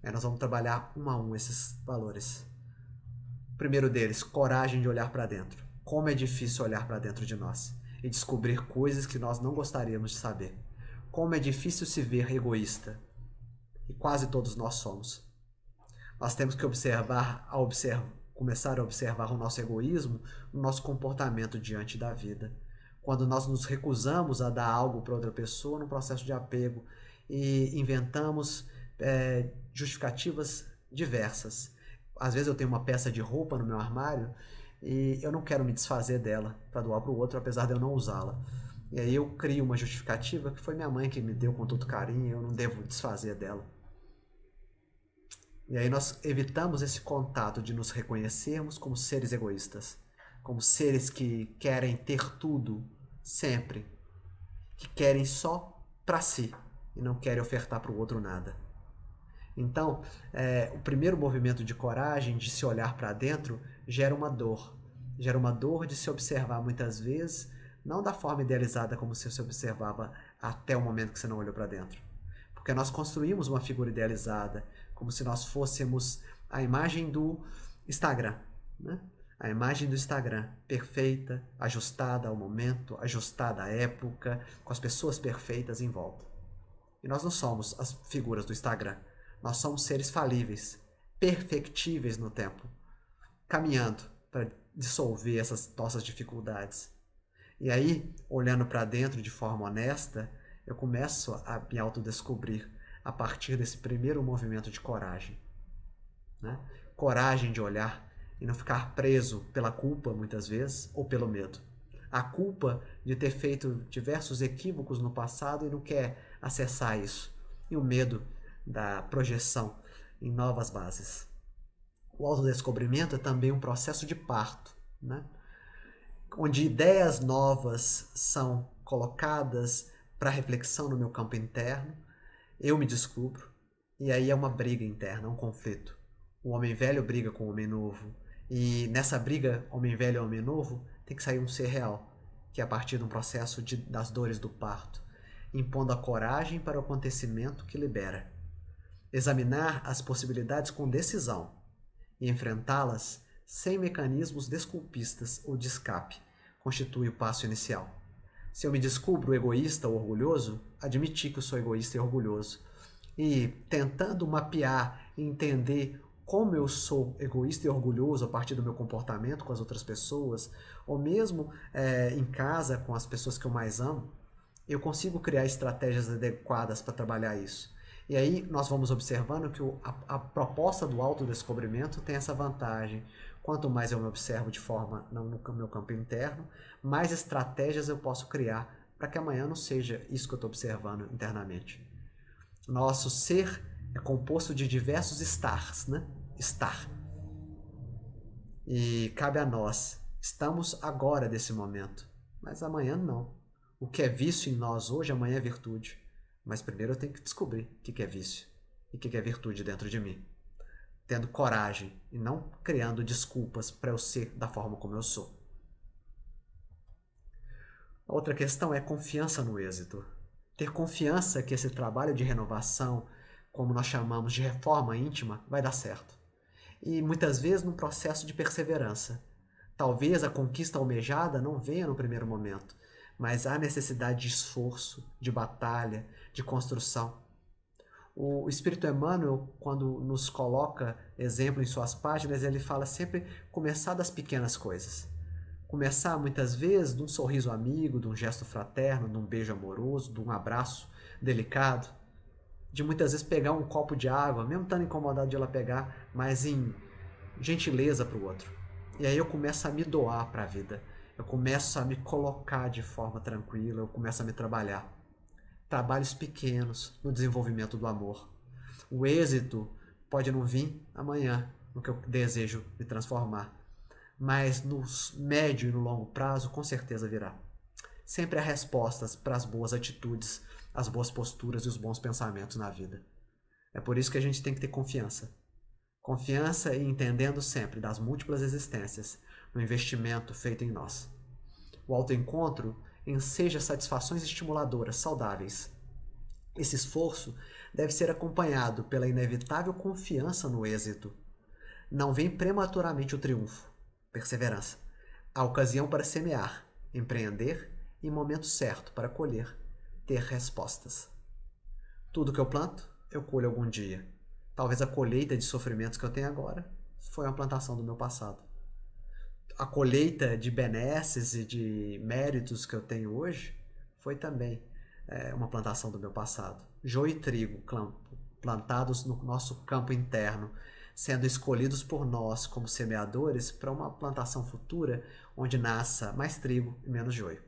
Nós vamos trabalhar um a um esses valores. O primeiro deles, coragem de olhar para dentro. Como é difícil olhar para dentro de nós e descobrir coisas que nós não gostaríamos de saber. Como é difícil se ver egoísta. E quase todos nós somos. Nós temos que começar a observar o nosso egoísmo no nosso comportamento diante da vida. Quando nós nos recusamos a dar algo para outra pessoa no processo de apego e inventamos justificativas diversas. Às vezes eu tenho uma peça de roupa no meu armário e eu não quero me desfazer dela para doar para o outro, apesar de eu não usá-la. E aí eu crio uma justificativa que foi minha mãe que me deu com todo carinho e eu não devo desfazer dela. E aí nós evitamos esse contato de nos reconhecermos como seres egoístas, como seres que querem ter tudo, sempre, que querem só para si e não querem ofertar para o outro nada. Então, o primeiro movimento de coragem, de se olhar para dentro, gera uma dor de se observar muitas vezes, não da forma idealizada como se observava até o momento que você não olhou para dentro. Porque nós construímos uma figura idealizada, como se nós fôssemos a imagem do Instagram, né? A imagem do Instagram, perfeita, ajustada ao momento, ajustada à época, com as pessoas perfeitas em volta. E nós não somos as figuras do Instagram. Nós somos seres falíveis, perfectíveis no tempo, caminhando para dissolver essas nossas dificuldades. E aí, olhando para dentro de forma honesta, eu começo a me autodescobrir a partir desse primeiro movimento de coragem. Né? Coragem de olhar e não ficar preso pela culpa, muitas vezes, ou pelo medo. A culpa de ter feito diversos equívocos no passado e não quer acessar isso. E o medo da projeção em novas bases. O autodescobrimento é também um processo de parto, né? Onde ideias novas são colocadas para reflexão no meu campo interno, eu me descubro, e aí é uma briga interna, um conflito. O homem velho briga com o homem novo, e nessa briga, homem velho e homem novo, tem que sair um ser real, que é a partir de um processo das dores do parto, impondo a coragem para o acontecimento que libera. Examinar as possibilidades com decisão e enfrentá-las sem mecanismos desculpistas ou de escape constitui o passo inicial. Se eu me descubro egoísta ou orgulhoso, admitir que eu sou egoísta e orgulhoso. E tentando mapear e entender como eu sou egoísta e orgulhoso a partir do meu comportamento com as outras pessoas, ou mesmo em casa com as pessoas que eu mais amo, eu consigo criar estratégias adequadas para trabalhar isso. E aí nós vamos observando que a proposta do autodescobrimento tem essa vantagem. Quanto mais eu me observo de forma no meu campo interno, mais estratégias eu posso criar para que amanhã não seja isso que eu estou observando internamente. Nosso ser é composto de diversos estars, né? Estar. E cabe a nós. Estamos agora desse momento, mas amanhã não. O que é vício em nós hoje, amanhã é virtude. Mas primeiro eu tenho que descobrir o que é vício e o que é virtude dentro de mim. Tendo coragem e não criando desculpas para eu ser da forma como eu sou. A outra questão é confiança no êxito. Ter confiança que esse trabalho de renovação, como nós chamamos de reforma íntima, vai dar certo. E muitas vezes num processo de perseverança. Talvez a conquista almejada não venha no primeiro momento, mas há necessidade de esforço, de batalha, de construção. O Espírito Emmanuel, quando nos coloca exemplo em suas páginas, ele fala sempre começar das pequenas coisas. Começar muitas vezes de um sorriso amigo, de um gesto fraterno, de um beijo amoroso, de um abraço delicado, de muitas vezes pegar um copo de água, mesmo estando incomodado de ela pegar, mas em gentileza para o outro. E aí eu começo a me doar para a vida. Eu começo a me colocar de forma tranquila, eu começo a me trabalhar. Trabalhos pequenos no desenvolvimento do amor. O êxito pode não vir amanhã, no que eu desejo me transformar, mas no médio e no longo prazo com certeza virá. Sempre há respostas para as boas atitudes, as boas posturas e os bons pensamentos na vida. É por isso que a gente tem que ter confiança. Confiança e entendendo sempre das múltiplas existências no investimento feito em nós. O autoencontro enseja satisfações estimuladoras, saudáveis. Esse esforço deve ser acompanhado pela inevitável confiança no êxito. Não vem prematuramente o triunfo, perseverança. A ocasião para semear, empreender e momento certo para colher, ter respostas. Tudo que eu planto, eu colho algum dia. Talvez a colheita de sofrimentos que eu tenho agora foi uma plantação do meu passado. A colheita de benesses e de méritos que eu tenho hoje foi também uma plantação do meu passado. Joio e trigo plantados no nosso campo interno, sendo escolhidos por nós como semeadores para uma plantação futura onde nasça mais trigo e menos joio.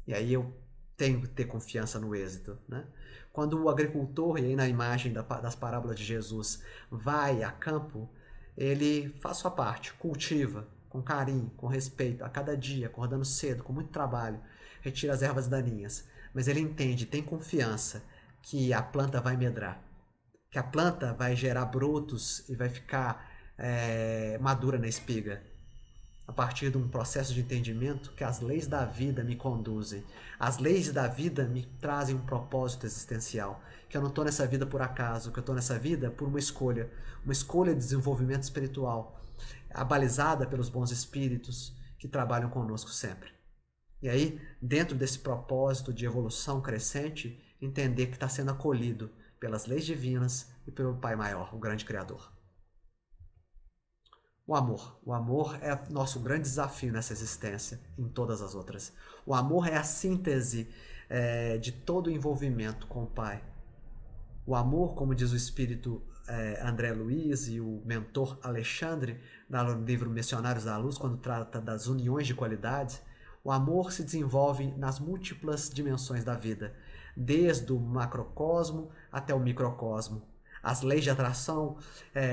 E aí eu tenho que ter confiança no êxito, né? Quando o agricultor, e aí na imagem das parábolas de Jesus, vai a campo, ele faz sua parte, cultiva com carinho, com respeito, a cada dia, acordando cedo, com muito trabalho, retira as ervas daninhas. Mas ele entende, tem confiança que a planta vai medrar, que a planta vai gerar brotos e vai ficar madura na espiga. A partir de um processo de entendimento que as leis da vida me conduzem. As leis da vida me trazem um propósito existencial. Que eu não estou nessa vida por acaso, que eu estou nessa vida por uma escolha de desenvolvimento espiritual, abalizada pelos bons espíritos que trabalham conosco sempre. E aí, dentro desse propósito de evolução crescente, entender que está sendo acolhido pelas leis divinas e pelo Pai Maior, o grande Criador. O amor. O amor é nosso grande desafio nessa existência, em todas as outras. O amor é a síntese de todo o envolvimento com o Pai. O amor, como diz o espírito André Luiz e o mentor Alexandre, no livro Missionários da Luz, quando trata das uniões de qualidades, o amor se desenvolve nas múltiplas dimensões da vida, desde o macrocosmo até o microcosmo. As leis de atração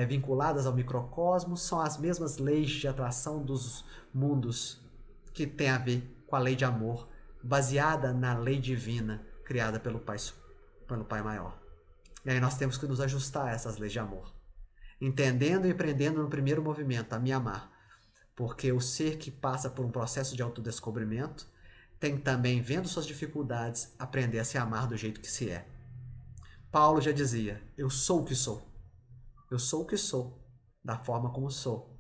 vinculadas ao microcosmo são as mesmas leis de atração dos mundos que tem a ver com a lei de amor, baseada na lei divina criada pelo Pai Maior. E aí nós temos que nos ajustar a essas leis de amor, entendendo e aprendendo no primeiro movimento a me amar, porque o ser que passa por um processo de autodescobrimento tem também, vendo suas dificuldades, aprender a se amar do jeito que se é. Paulo já dizia, eu sou o que sou. Eu sou o que sou, da forma como sou.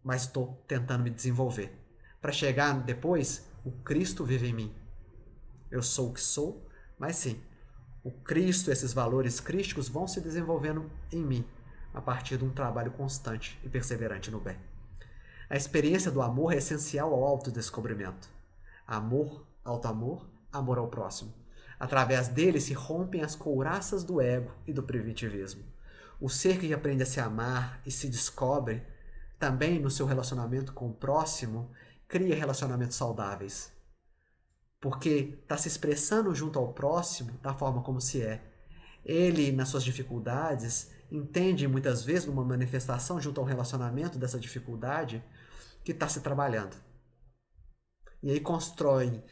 Mas estou tentando me desenvolver. Para chegar depois, o Cristo vive em mim. Eu sou o que sou, mas sim, o Cristo, esses valores crísticos vão se desenvolvendo em mim, a partir de um trabalho constante e perseverante no bem. A experiência do amor é essencial ao autodescobrimento. Amor, auto-amor, amor ao próximo. Através dele se rompem as couraças do ego e do primitivismo. O ser que aprende a se amar e se descobre, também no seu relacionamento com o próximo, cria relacionamentos saudáveis. Porque está se expressando junto ao próximo da forma como se é. Ele, nas suas dificuldades, entende muitas vezes numa manifestação junto ao relacionamento dessa dificuldade que está se trabalhando. E aí constrói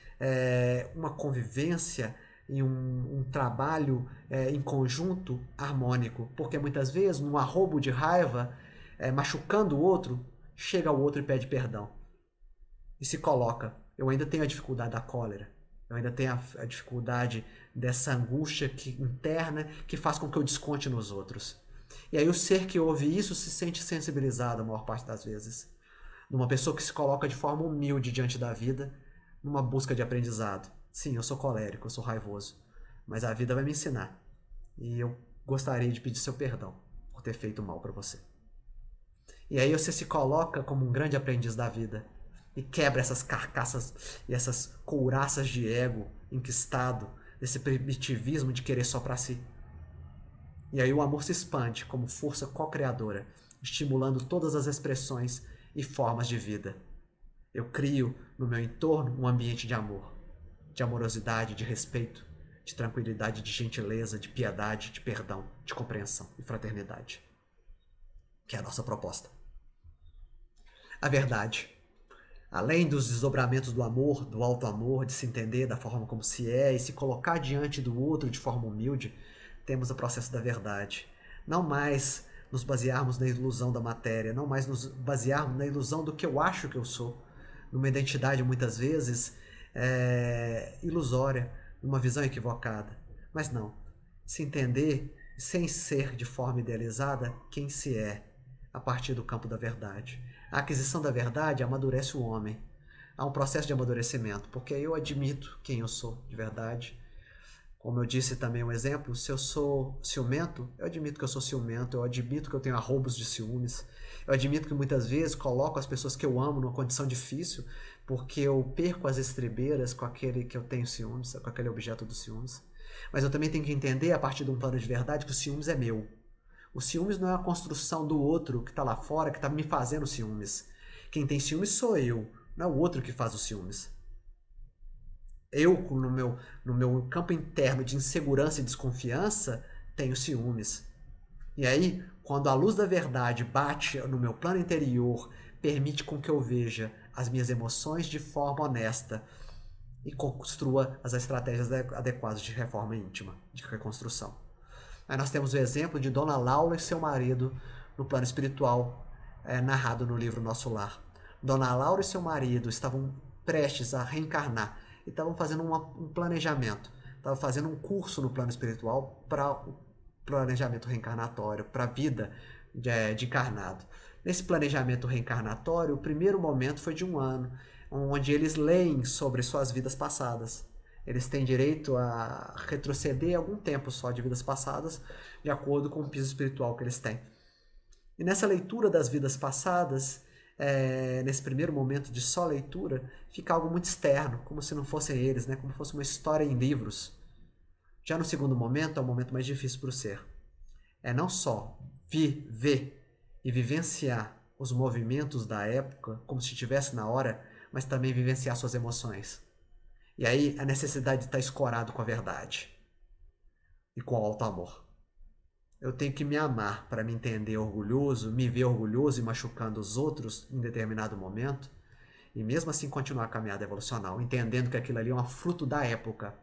uma convivência e um trabalho em conjunto harmônico. Porque muitas vezes, num arrobo de raiva, machucando o outro, chega o outro e pede perdão. E se coloca: eu ainda tenho a dificuldade da cólera, eu ainda tenho a dificuldade dessa angústia interna que faz com que eu desconte nos outros. E aí o ser que ouve isso se sente sensibilizado a maior parte das vezes. Numa pessoa que se coloca de forma humilde diante da vida, numa busca de aprendizado. Sim, eu sou colérico, eu sou raivoso, mas a vida vai me ensinar. E eu gostaria de pedir seu perdão por ter feito mal para você. E aí você se coloca como um grande aprendiz da vida e quebra essas carcaças e essas couraças de ego enquistado, desse primitivismo de querer só para si. E aí o amor se expande como força co-criadora, estimulando todas as expressões e formas de vida. Eu crio no meu entorno um ambiente de amor, de amorosidade, de respeito, de tranquilidade, de gentileza, de piedade, de perdão, de compreensão e fraternidade. Que é a nossa proposta. A verdade, além dos desdobramentos do amor, do alto amor, de se entender da forma como se é e se colocar diante do outro de forma humilde, temos o processo da verdade. Não mais nos basearmos na ilusão da matéria, não mais nos basearmos na ilusão do que eu acho que eu sou, numa identidade muitas vezes ilusória, numa visão equivocada. Mas não, se entender sem ser de forma idealizada quem se é, a partir do campo da verdade. A aquisição da verdade amadurece o homem. Há um processo de amadurecimento, porque eu admito quem eu sou de verdade. Como eu disse também um exemplo, se eu sou ciumento, eu admito que eu sou ciumento, eu admito que eu tenho arroubos de ciúmes, eu admito que muitas vezes coloco as pessoas que eu amo numa condição difícil, porque eu perco as estribeiras com aquele que eu tenho ciúmes, com aquele objeto dos ciúmes. Mas eu também tenho que entender, a partir de um plano de verdade, que o ciúmes é meu. O ciúmes não é a construção do outro que está lá fora, que está me fazendo ciúmes. Quem tem ciúmes sou eu, não é o outro que faz os ciúmes. Eu, no meu campo interno de insegurança e desconfiança, tenho ciúmes. E aí, quando a luz da verdade bate no meu plano interior, permite com que eu veja as minhas emoções de forma honesta e construa as estratégias adequadas de reforma íntima, de reconstrução. Aí nós temos o exemplo de Dona Laura e seu marido no plano espiritual, narrado no livro Nosso Lar. Dona Laura e seu marido estavam prestes a reencarnar e estavam fazendo um planejamento, estavam fazendo um curso no plano espiritual para o planejamento reencarnatório, para a vida de encarnado. Nesse planejamento reencarnatório, o primeiro momento foi de 1 ano, onde eles leem sobre suas vidas passadas. Eles têm direito a retroceder algum tempo só de vidas passadas, de acordo com o piso espiritual que eles têm. E nessa leitura das vidas passadas, nesse primeiro momento de só leitura, fica algo muito externo, como se não fossem eles, né? Como fosse uma história em livros. Já no segundo momento, é o momento mais difícil para o ser. É não só ver e vivenciar os movimentos da época, como se estivesse na hora, mas também vivenciar suas emoções. E aí a necessidade de estar escorado com a verdade e com o alto amor. Eu tenho que me amar para me entender orgulhoso, me ver orgulhoso e machucando os outros em determinado momento, e mesmo assim continuar a caminhada evolucional, entendendo que aquilo ali é um fruto da época.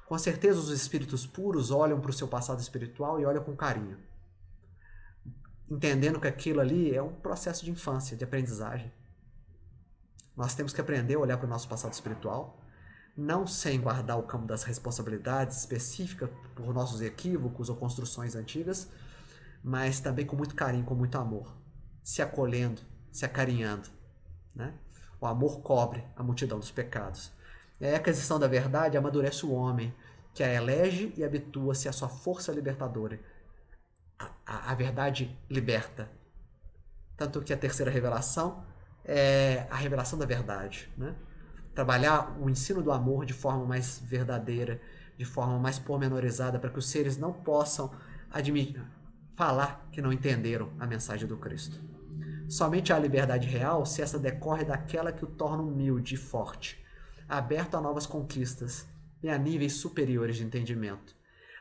Com certeza os espíritos puros olham para o seu passado espiritual e olham com carinho, entendendo que aquilo ali é um processo de infância, de aprendizagem. Nós temos que aprender a olhar para o nosso passado espiritual, não sem guardar o campo das responsabilidades específicas por nossos equívocos ou construções antigas, mas também com muito carinho, com muito amor, se acolhendo, se acarinhando, né? O amor cobre a multidão dos pecados. E aí a aquisição da verdade amadurece o homem, que a elege e habitua-se à sua força libertadora. A verdade liberta. Tanto que a terceira revelação é a revelação da verdade, né? Trabalhar o ensino do amor de forma mais verdadeira, de forma mais pormenorizada para que os seres não possam falar que não entenderam a mensagem do Cristo. Somente há liberdade real se essa decorre daquela que o torna humilde e forte, aberto a novas conquistas e a níveis superiores de entendimento.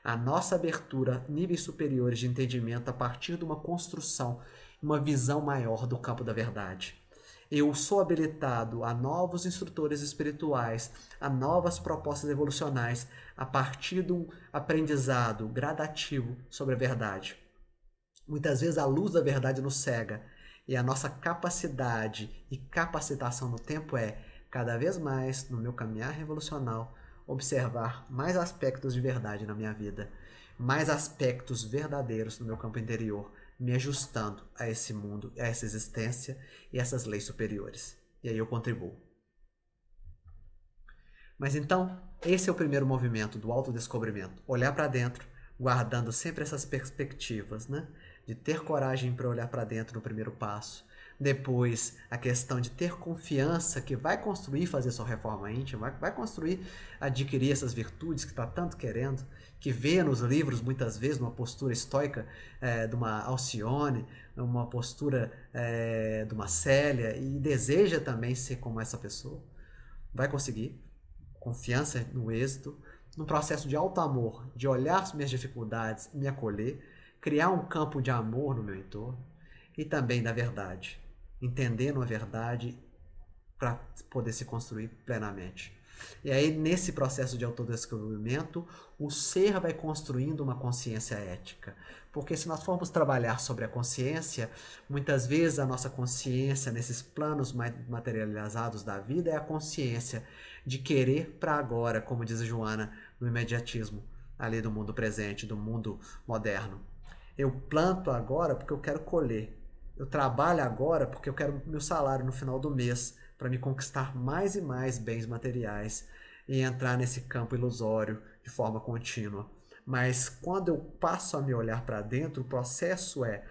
A nossa abertura a níveis superiores de entendimento a partir de uma construção, uma visão maior do campo da verdade. Eu sou habilitado a novos instrutores espirituais, a novas propostas evolucionais, a partir de um aprendizado gradativo sobre a verdade. Muitas vezes a luz da verdade nos cega, e a nossa capacidade e capacitação no tempo é, cada vez mais, no meu caminhar revolucional, observar mais aspectos de verdade na minha vida, mais aspectos verdadeiros no meu campo interior, me ajustando a esse mundo, a essa existência e essas leis superiores. E aí eu contribuo. Mas então, esse é o primeiro movimento do autodescobrimento. Olhar para dentro, guardando sempre essas perspectivas, né? De ter coragem para olhar para dentro no primeiro passo. Depois, a questão de ter confiança que vai construir fazer sua reforma íntima, vai construir adquirir essas virtudes que está tanto querendo, que vê nos livros muitas vezes numa postura estoica de uma Alcione, uma postura de uma Célia, e deseja também ser como essa pessoa. Vai conseguir. Confiança no êxito, num processo de alto amor, de olhar as minhas dificuldades e me acolher, criar um campo de amor no meu entorno e também da verdade, entendendo a verdade para poder se construir plenamente. E aí, nesse processo de autodescobrimento, o ser vai construindo uma consciência ética. Porque se nós formos trabalhar sobre a consciência, muitas vezes a nossa consciência, nesses planos mais materializados da vida, é a consciência de querer para agora, como diz Joana, no imediatismo, ali do mundo presente, do mundo moderno. Eu planto agora porque eu quero colher. Eu trabalho agora porque eu quero meu salário no final do mês, para me conquistar mais e mais bens materiais e entrar nesse campo ilusório de forma contínua. Mas quando eu passo a me olhar para dentro, o processo é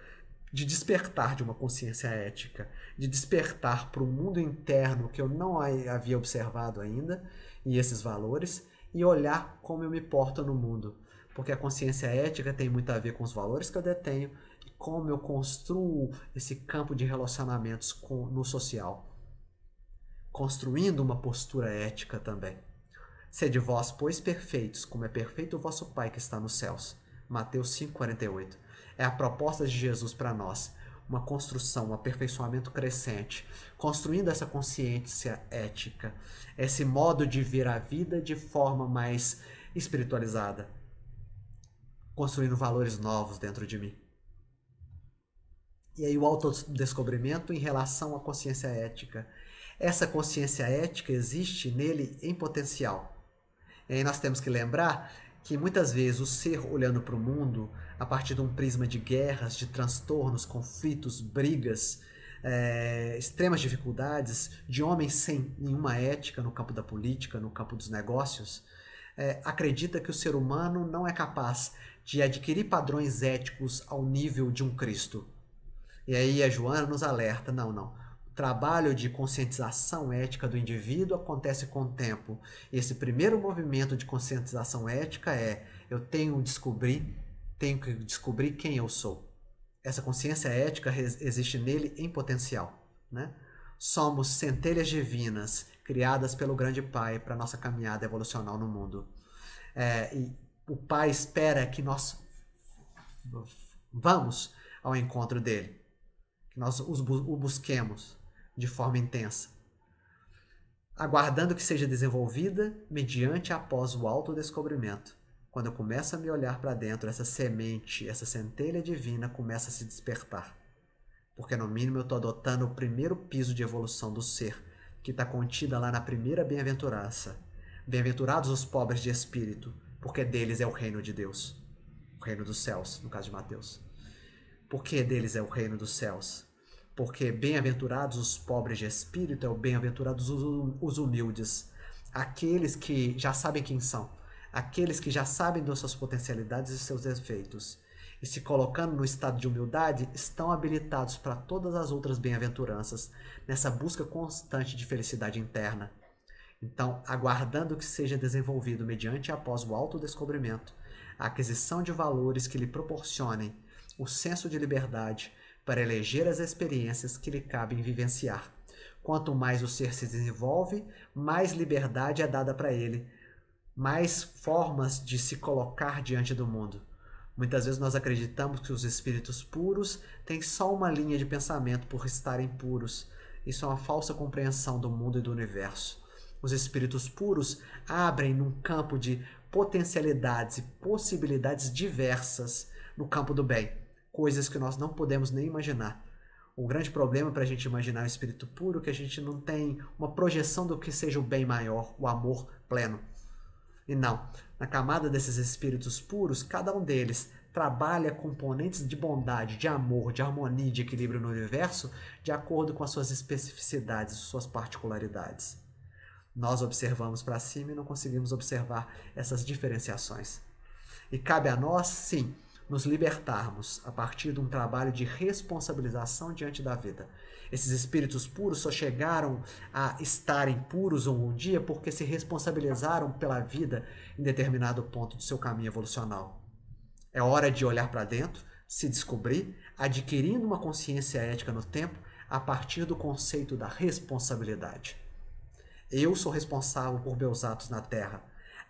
de despertar de uma consciência ética, de despertar para um mundo interno que eu não havia observado ainda, e esses valores, e olhar como eu me porto no mundo. Porque a consciência ética tem muito a ver com os valores que eu detenho e como eu construo esse campo de relacionamentos no social. Construindo uma postura ética também. Sede vós, pois, perfeitos, como é perfeito o vosso Pai que está nos céus. Mateus 5,48. É a proposta de Jesus para nós. Uma construção, um aperfeiçoamento crescente. Construindo essa consciência ética. Esse modo de ver a vida de forma mais espiritualizada. Construindo valores novos dentro de mim. E aí o autodescobrimento em relação à consciência ética. Essa consciência ética existe nele em potencial. E aí nós temos que lembrar que muitas vezes o ser olhando para o mundo a partir de um prisma de guerras, de transtornos, conflitos, brigas, extremas dificuldades, de homens sem nenhuma ética no campo da política, no campo dos negócios, acredita que o ser humano não é capaz de adquirir padrões éticos ao nível de um Cristo. E aí a Joana nos alerta, não. O trabalho de conscientização ética do indivíduo acontece com o tempo. E esse primeiro movimento de conscientização ética eu tenho que descobrir quem eu sou. Essa consciência ética existe nele em potencial, né? Somos centelhas divinas criadas pelo grande Pai para nossa caminhada evolucional no mundo. E o Pai espera que nós vamos ao encontro dele, que nós o busquemos de forma intensa, aguardando que seja desenvolvida mediante após o autodescobrimento. Quando eu começo a me olhar para dentro, essa semente, essa centelha divina começa a se despertar. Porque no mínimo eu estou adotando o primeiro piso de evolução do ser, que está contida lá na primeira bem-aventurança. Bem-aventurados os pobres de espírito, porque deles é o reino de Deus. O reino dos céus, no caso de Mateus. Por que deles é o reino dos céus? Porque bem-aventurados os pobres de espírito, é o bem-aventurados os humildes. Aqueles que já sabem quem são. Aqueles que já sabem das suas potencialidades e seus defeitos. E se colocando no estado de humildade, estão habilitados para todas as outras bem-aventuranças, nessa busca constante de felicidade interna. Então, aguardando que seja desenvolvido mediante e após o autodescobrimento, a aquisição de valores que lhe proporcionem o senso de liberdade para eleger as experiências que lhe cabem vivenciar. Quanto mais o ser se desenvolve, mais liberdade é dada para ele, mais formas de se colocar diante do mundo. Muitas vezes nós acreditamos que os espíritos puros têm só uma linha de pensamento por estarem puros. Isso é uma falsa compreensão do mundo e do universo. Os espíritos puros abrem num campo de potencialidades e possibilidades diversas no campo do bem, coisas que nós não podemos nem imaginar. O grande problema para a gente imaginar o espírito puro é que a gente não tem uma projeção do que seja o bem maior, o amor pleno. E não, na camada desses espíritos puros, cada um deles trabalha componentes de bondade, de amor, de harmonia e de equilíbrio no universo de acordo com as suas especificidades, suas particularidades. Nós observamos para cima e não conseguimos observar essas diferenciações. E cabe a nós, sim, nos libertarmos a partir de um trabalho de responsabilização diante da vida. Esses espíritos puros só chegaram a estarem puros um dia porque se responsabilizaram pela vida em determinado ponto do seu caminho evolucional. É hora de olhar para dentro, se descobrir, adquirindo uma consciência ética no tempo a partir do conceito da responsabilidade. Eu sou responsável por meus atos na Terra.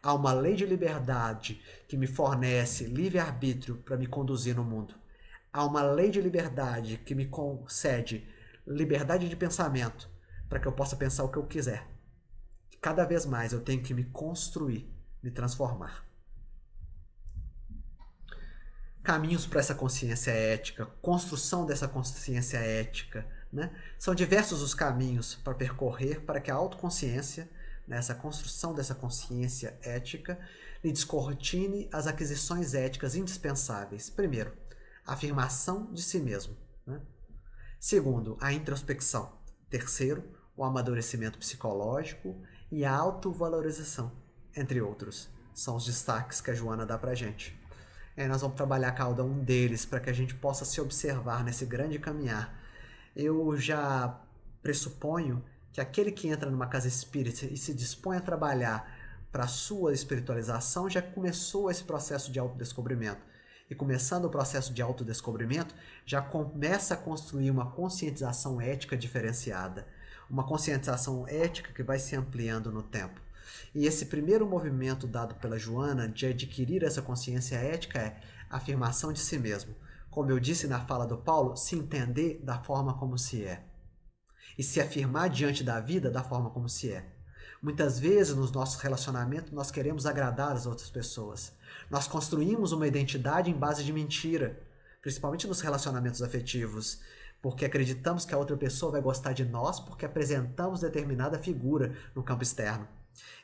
Há uma lei de liberdade que me fornece livre-arbítrio para me conduzir no mundo. Há uma lei de liberdade que me concede liberdade de pensamento para que eu possa pensar o que eu quiser. Cada vez mais eu tenho que me construir, me transformar. Caminhos para essa consciência ética, construção dessa consciência ética, né? São diversos os caminhos para percorrer para que a autoconsciência, essa construção dessa consciência ética, lhe descortine as aquisições éticas indispensáveis. Primeiro, a afirmação de si mesmo. Né? Segundo, a introspecção. Terceiro, o amadurecimento psicológico e a autovalorização, entre outros. São os destaques que a Joana dá pra gente. E aí nós vamos trabalhar cada um deles para que a gente possa se observar nesse grande caminhar. Eu já pressuponho que aquele que entra numa casa espírita e se dispõe a trabalhar para a sua espiritualização já começou esse processo de autodescobrimento. E começando o processo de autodescobrimento, já começa a construir uma conscientização ética diferenciada. Uma conscientização ética que vai se ampliando no tempo. E esse primeiro movimento dado pela Joana de adquirir essa consciência ética é a afirmação de si mesmo. Como eu disse na fala do Paulo, se entender da forma como se é. E se afirmar diante da vida da forma como se é. Muitas vezes nos nossos relacionamentos nós queremos agradar as outras pessoas. Nós construímos uma identidade em base de mentira, principalmente nos relacionamentos afetivos, porque acreditamos que a outra pessoa vai gostar de nós porque apresentamos determinada figura no campo externo.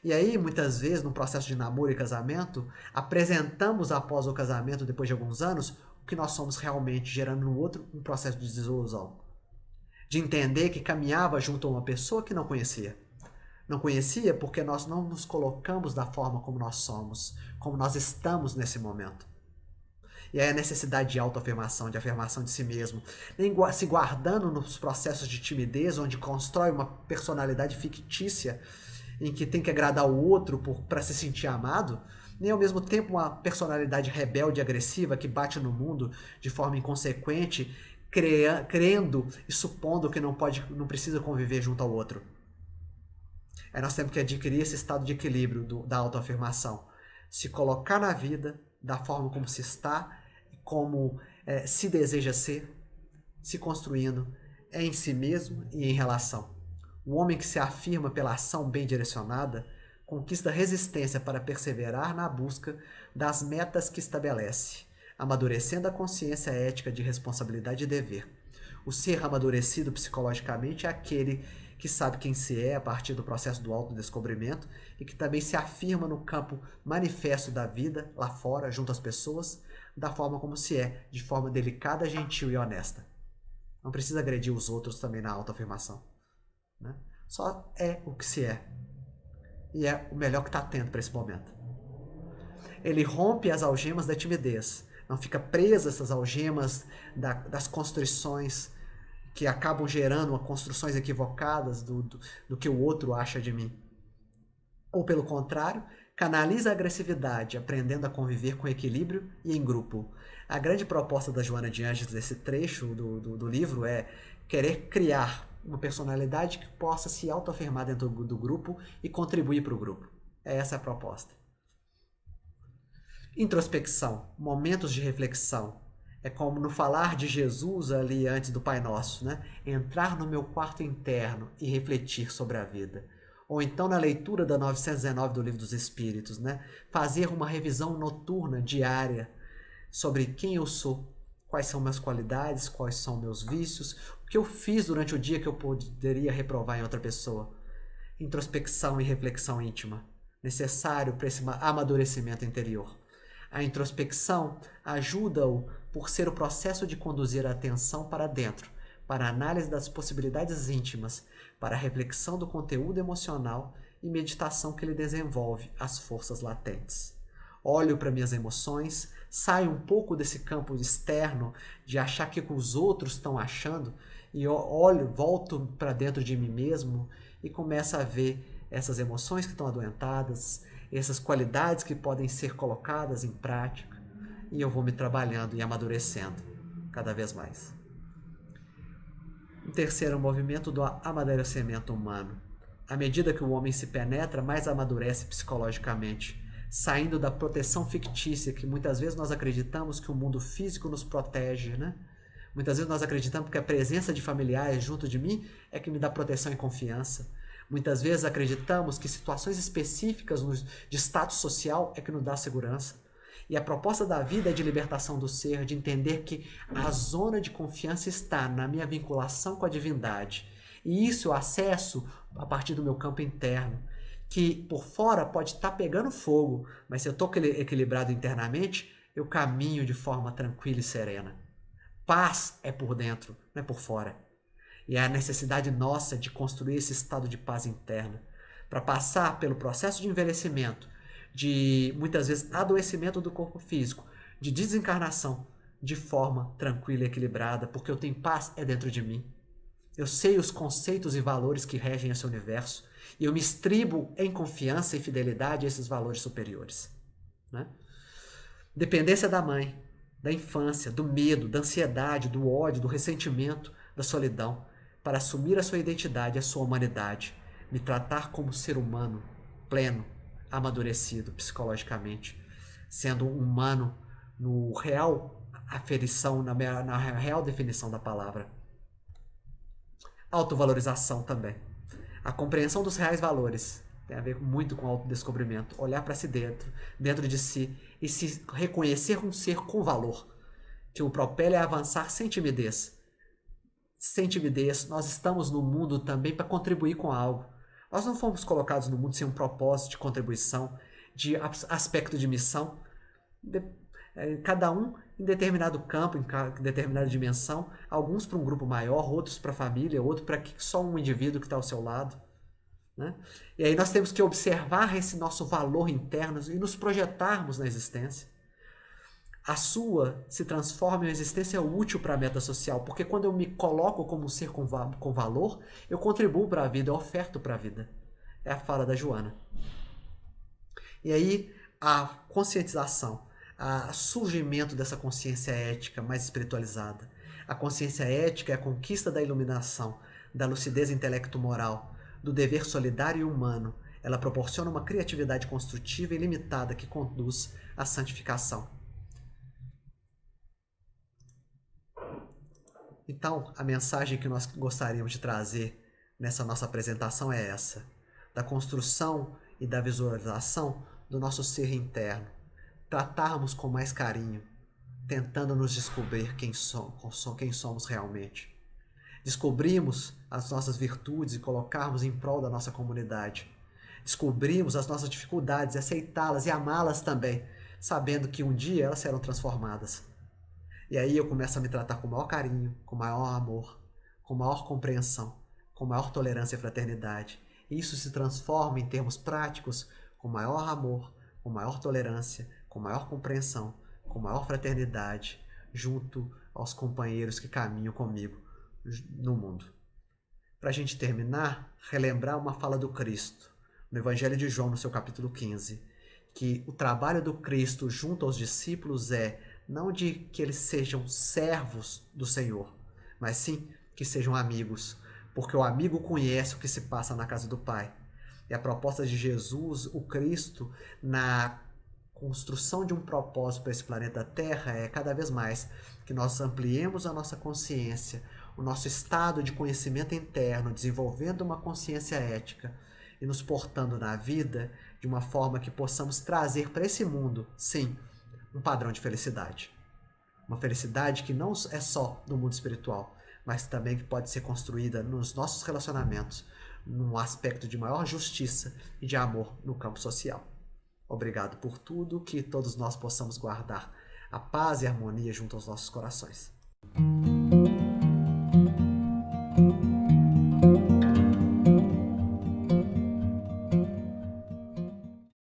E aí, muitas vezes, no processo de namoro e casamento, apresentamos após o casamento, depois de alguns anos, o que nós somos realmente, gerando no outro um processo de desilusão. De entender que caminhava junto a uma pessoa que não conhecia. Não conhecia porque nós não nos colocamos da forma como nós somos, como nós estamos nesse momento. E aí a necessidade de autoafirmação, de afirmação de si mesmo, nem se guardando nos processos de timidez, onde constrói uma personalidade fictícia, em que tem que agradar o outro para se sentir amado, nem ao mesmo tempo uma personalidade rebelde e agressiva que bate no mundo de forma inconsequente, crendo e supondo que não precisa conviver junto ao outro. Aí nós temos que adquirir esse estado de equilíbrio da autoafirmação. Se colocar na vida da forma como se está, como se deseja ser, se construindo em si mesmo e em relação. O homem que se afirma pela ação bem direcionada conquista resistência para perseverar na busca das metas que estabelece, amadurecendo a consciência ética de responsabilidade e dever. O ser amadurecido psicologicamente é aquele que sabe quem se é a partir do processo do autodescobrimento e que também se afirma no campo manifesto da vida, lá fora, junto às pessoas, da forma como se é, de forma delicada, gentil e honesta. Não precisa agredir os outros também na autoafirmação. Né? Só é o que se é. E é o melhor que está tendo para esse momento. Ele rompe as algemas da timidez. Não fica preso a essas algemas das construções que acabam gerando construções equivocadas do que o outro acha de mim. Ou, pelo contrário, canaliza a agressividade, aprendendo a conviver com equilíbrio e em grupo. A grande proposta da Joana de Ângeles, desse trecho do livro, é querer criar uma personalidade que possa se autoafirmar dentro do grupo e contribuir para o grupo. Essa é a proposta. Introspecção, momentos de reflexão. É como no falar de Jesus ali antes do Pai Nosso, né? Entrar no meu quarto interno e refletir sobre a vida. Ou então na leitura da 919 do Livro dos Espíritos, né? Fazer uma revisão noturna, diária, sobre quem eu sou, quais são minhas qualidades, quais são meus vícios, o que eu fiz durante o dia que eu poderia reprovar em outra pessoa. Introspecção e reflexão íntima, necessário para esse amadurecimento interior. A introspecção ajuda-o por ser o processo de conduzir a atenção para dentro, para a análise das possibilidades íntimas, para a reflexão do conteúdo emocional e meditação que lhe desenvolve as forças latentes. Olho para minhas emoções, saio um pouco desse campo externo de achar que os outros estão achando e olho, volto para dentro de mim mesmo e começo a ver essas emoções que estão adoentadas, essas qualidades que podem ser colocadas em prática, e eu vou me trabalhando e amadurecendo cada vez mais. O terceiro movimento do amadurecimento humano. À medida que o homem se penetra, mais amadurece psicologicamente, saindo da proteção fictícia que muitas vezes nós acreditamos que o mundo físico nos protege, né? Muitas vezes nós acreditamos que a presença de familiares junto de mim é que me dá proteção e confiança. Muitas vezes acreditamos que situações específicas de status social é que nos dá segurança. E a proposta da vida é de libertação do ser, de entender que a zona de confiança está na minha vinculação com a divindade. E isso eu acesso a partir do meu campo interno, que por fora pode estar pegando fogo, mas se eu estou equilibrado internamente, eu caminho de forma tranquila e serena. Paz é por dentro, não é por fora. E é a necessidade nossa de construir esse estado de paz interna, para passar pelo processo de envelhecimento, de muitas vezes adoecimento do corpo físico, de desencarnação, de forma tranquila e equilibrada, porque eu tenho paz dentro de mim. Eu sei os conceitos e valores que regem esse universo, e eu me estribo em confiança e fidelidade a esses valores superiores. Né? Dependência da mãe, da infância, do medo, da ansiedade, do ódio, do ressentimento, da solidão, para assumir a sua identidade, a sua humanidade, me tratar como ser humano, pleno, amadurecido psicologicamente, sendo um humano no real aferição, na real definição da palavra. Autovalorização também. A compreensão dos reais valores tem a ver muito com o autodescobrimento. Olhar para si dentro de si e se reconhecer um ser com valor, que o propele a avançar sem timidez. Sem timidez, nós estamos no mundo também para contribuir com algo. Nós não fomos colocados no mundo sem um propósito de contribuição, de aspecto de missão. Cada um em determinado campo, em determinada dimensão, alguns para um grupo maior, outros para a família, outros para só um indivíduo que está ao seu lado. Né? E aí nós temos que observar esse nosso valor interno e nos projetarmos na existência. A sua se transforma em uma existência útil para a meta social, porque quando eu me coloco como um ser com valor, eu contribuo para a vida, eu oferto para a vida. É a fala da Joana. E aí a conscientização, o surgimento dessa consciência ética mais espiritualizada. A consciência ética é a conquista da iluminação, da lucidez intelecto-moral, do dever solidário e humano. Ela proporciona uma criatividade construtiva e ilimitada que conduz à santificação. Então, a mensagem que nós gostaríamos de trazer nessa nossa apresentação é essa: da construção e da visualização do nosso ser interno. Tratarmos com mais carinho, tentando nos descobrir quem somos realmente. Descobrimos as nossas virtudes e colocarmos em prol da nossa comunidade. Descobrimos as nossas dificuldades e aceitá-las e amá-las também, sabendo que um dia elas serão transformadas. E aí eu começo a me tratar com maior carinho, com maior amor, com maior compreensão, com maior tolerância e fraternidade. E isso se transforma em termos práticos com maior amor, com maior tolerância, com maior compreensão, com maior fraternidade, junto aos companheiros que caminham comigo no mundo. Para a gente terminar, relembrar uma fala do Cristo, no Evangelho de João, no seu capítulo 15, que o trabalho do Cristo junto aos discípulos é não de que eles sejam servos do Senhor, mas sim que sejam amigos, porque o amigo conhece o que se passa na casa do Pai. E a proposta de Jesus, o Cristo, na construção de um propósito para esse planeta Terra é cada vez mais que nós ampliemos a nossa consciência, o nosso estado de conhecimento interno, desenvolvendo uma consciência ética e nos portando na vida de uma forma que possamos trazer para esse mundo, sim, um padrão de felicidade. Uma felicidade que não é só no mundo espiritual, mas também que pode ser construída nos nossos relacionamentos, num aspecto de maior justiça e de amor no campo social. Obrigado por tudo, que todos nós possamos guardar a paz e a harmonia junto aos nossos corações.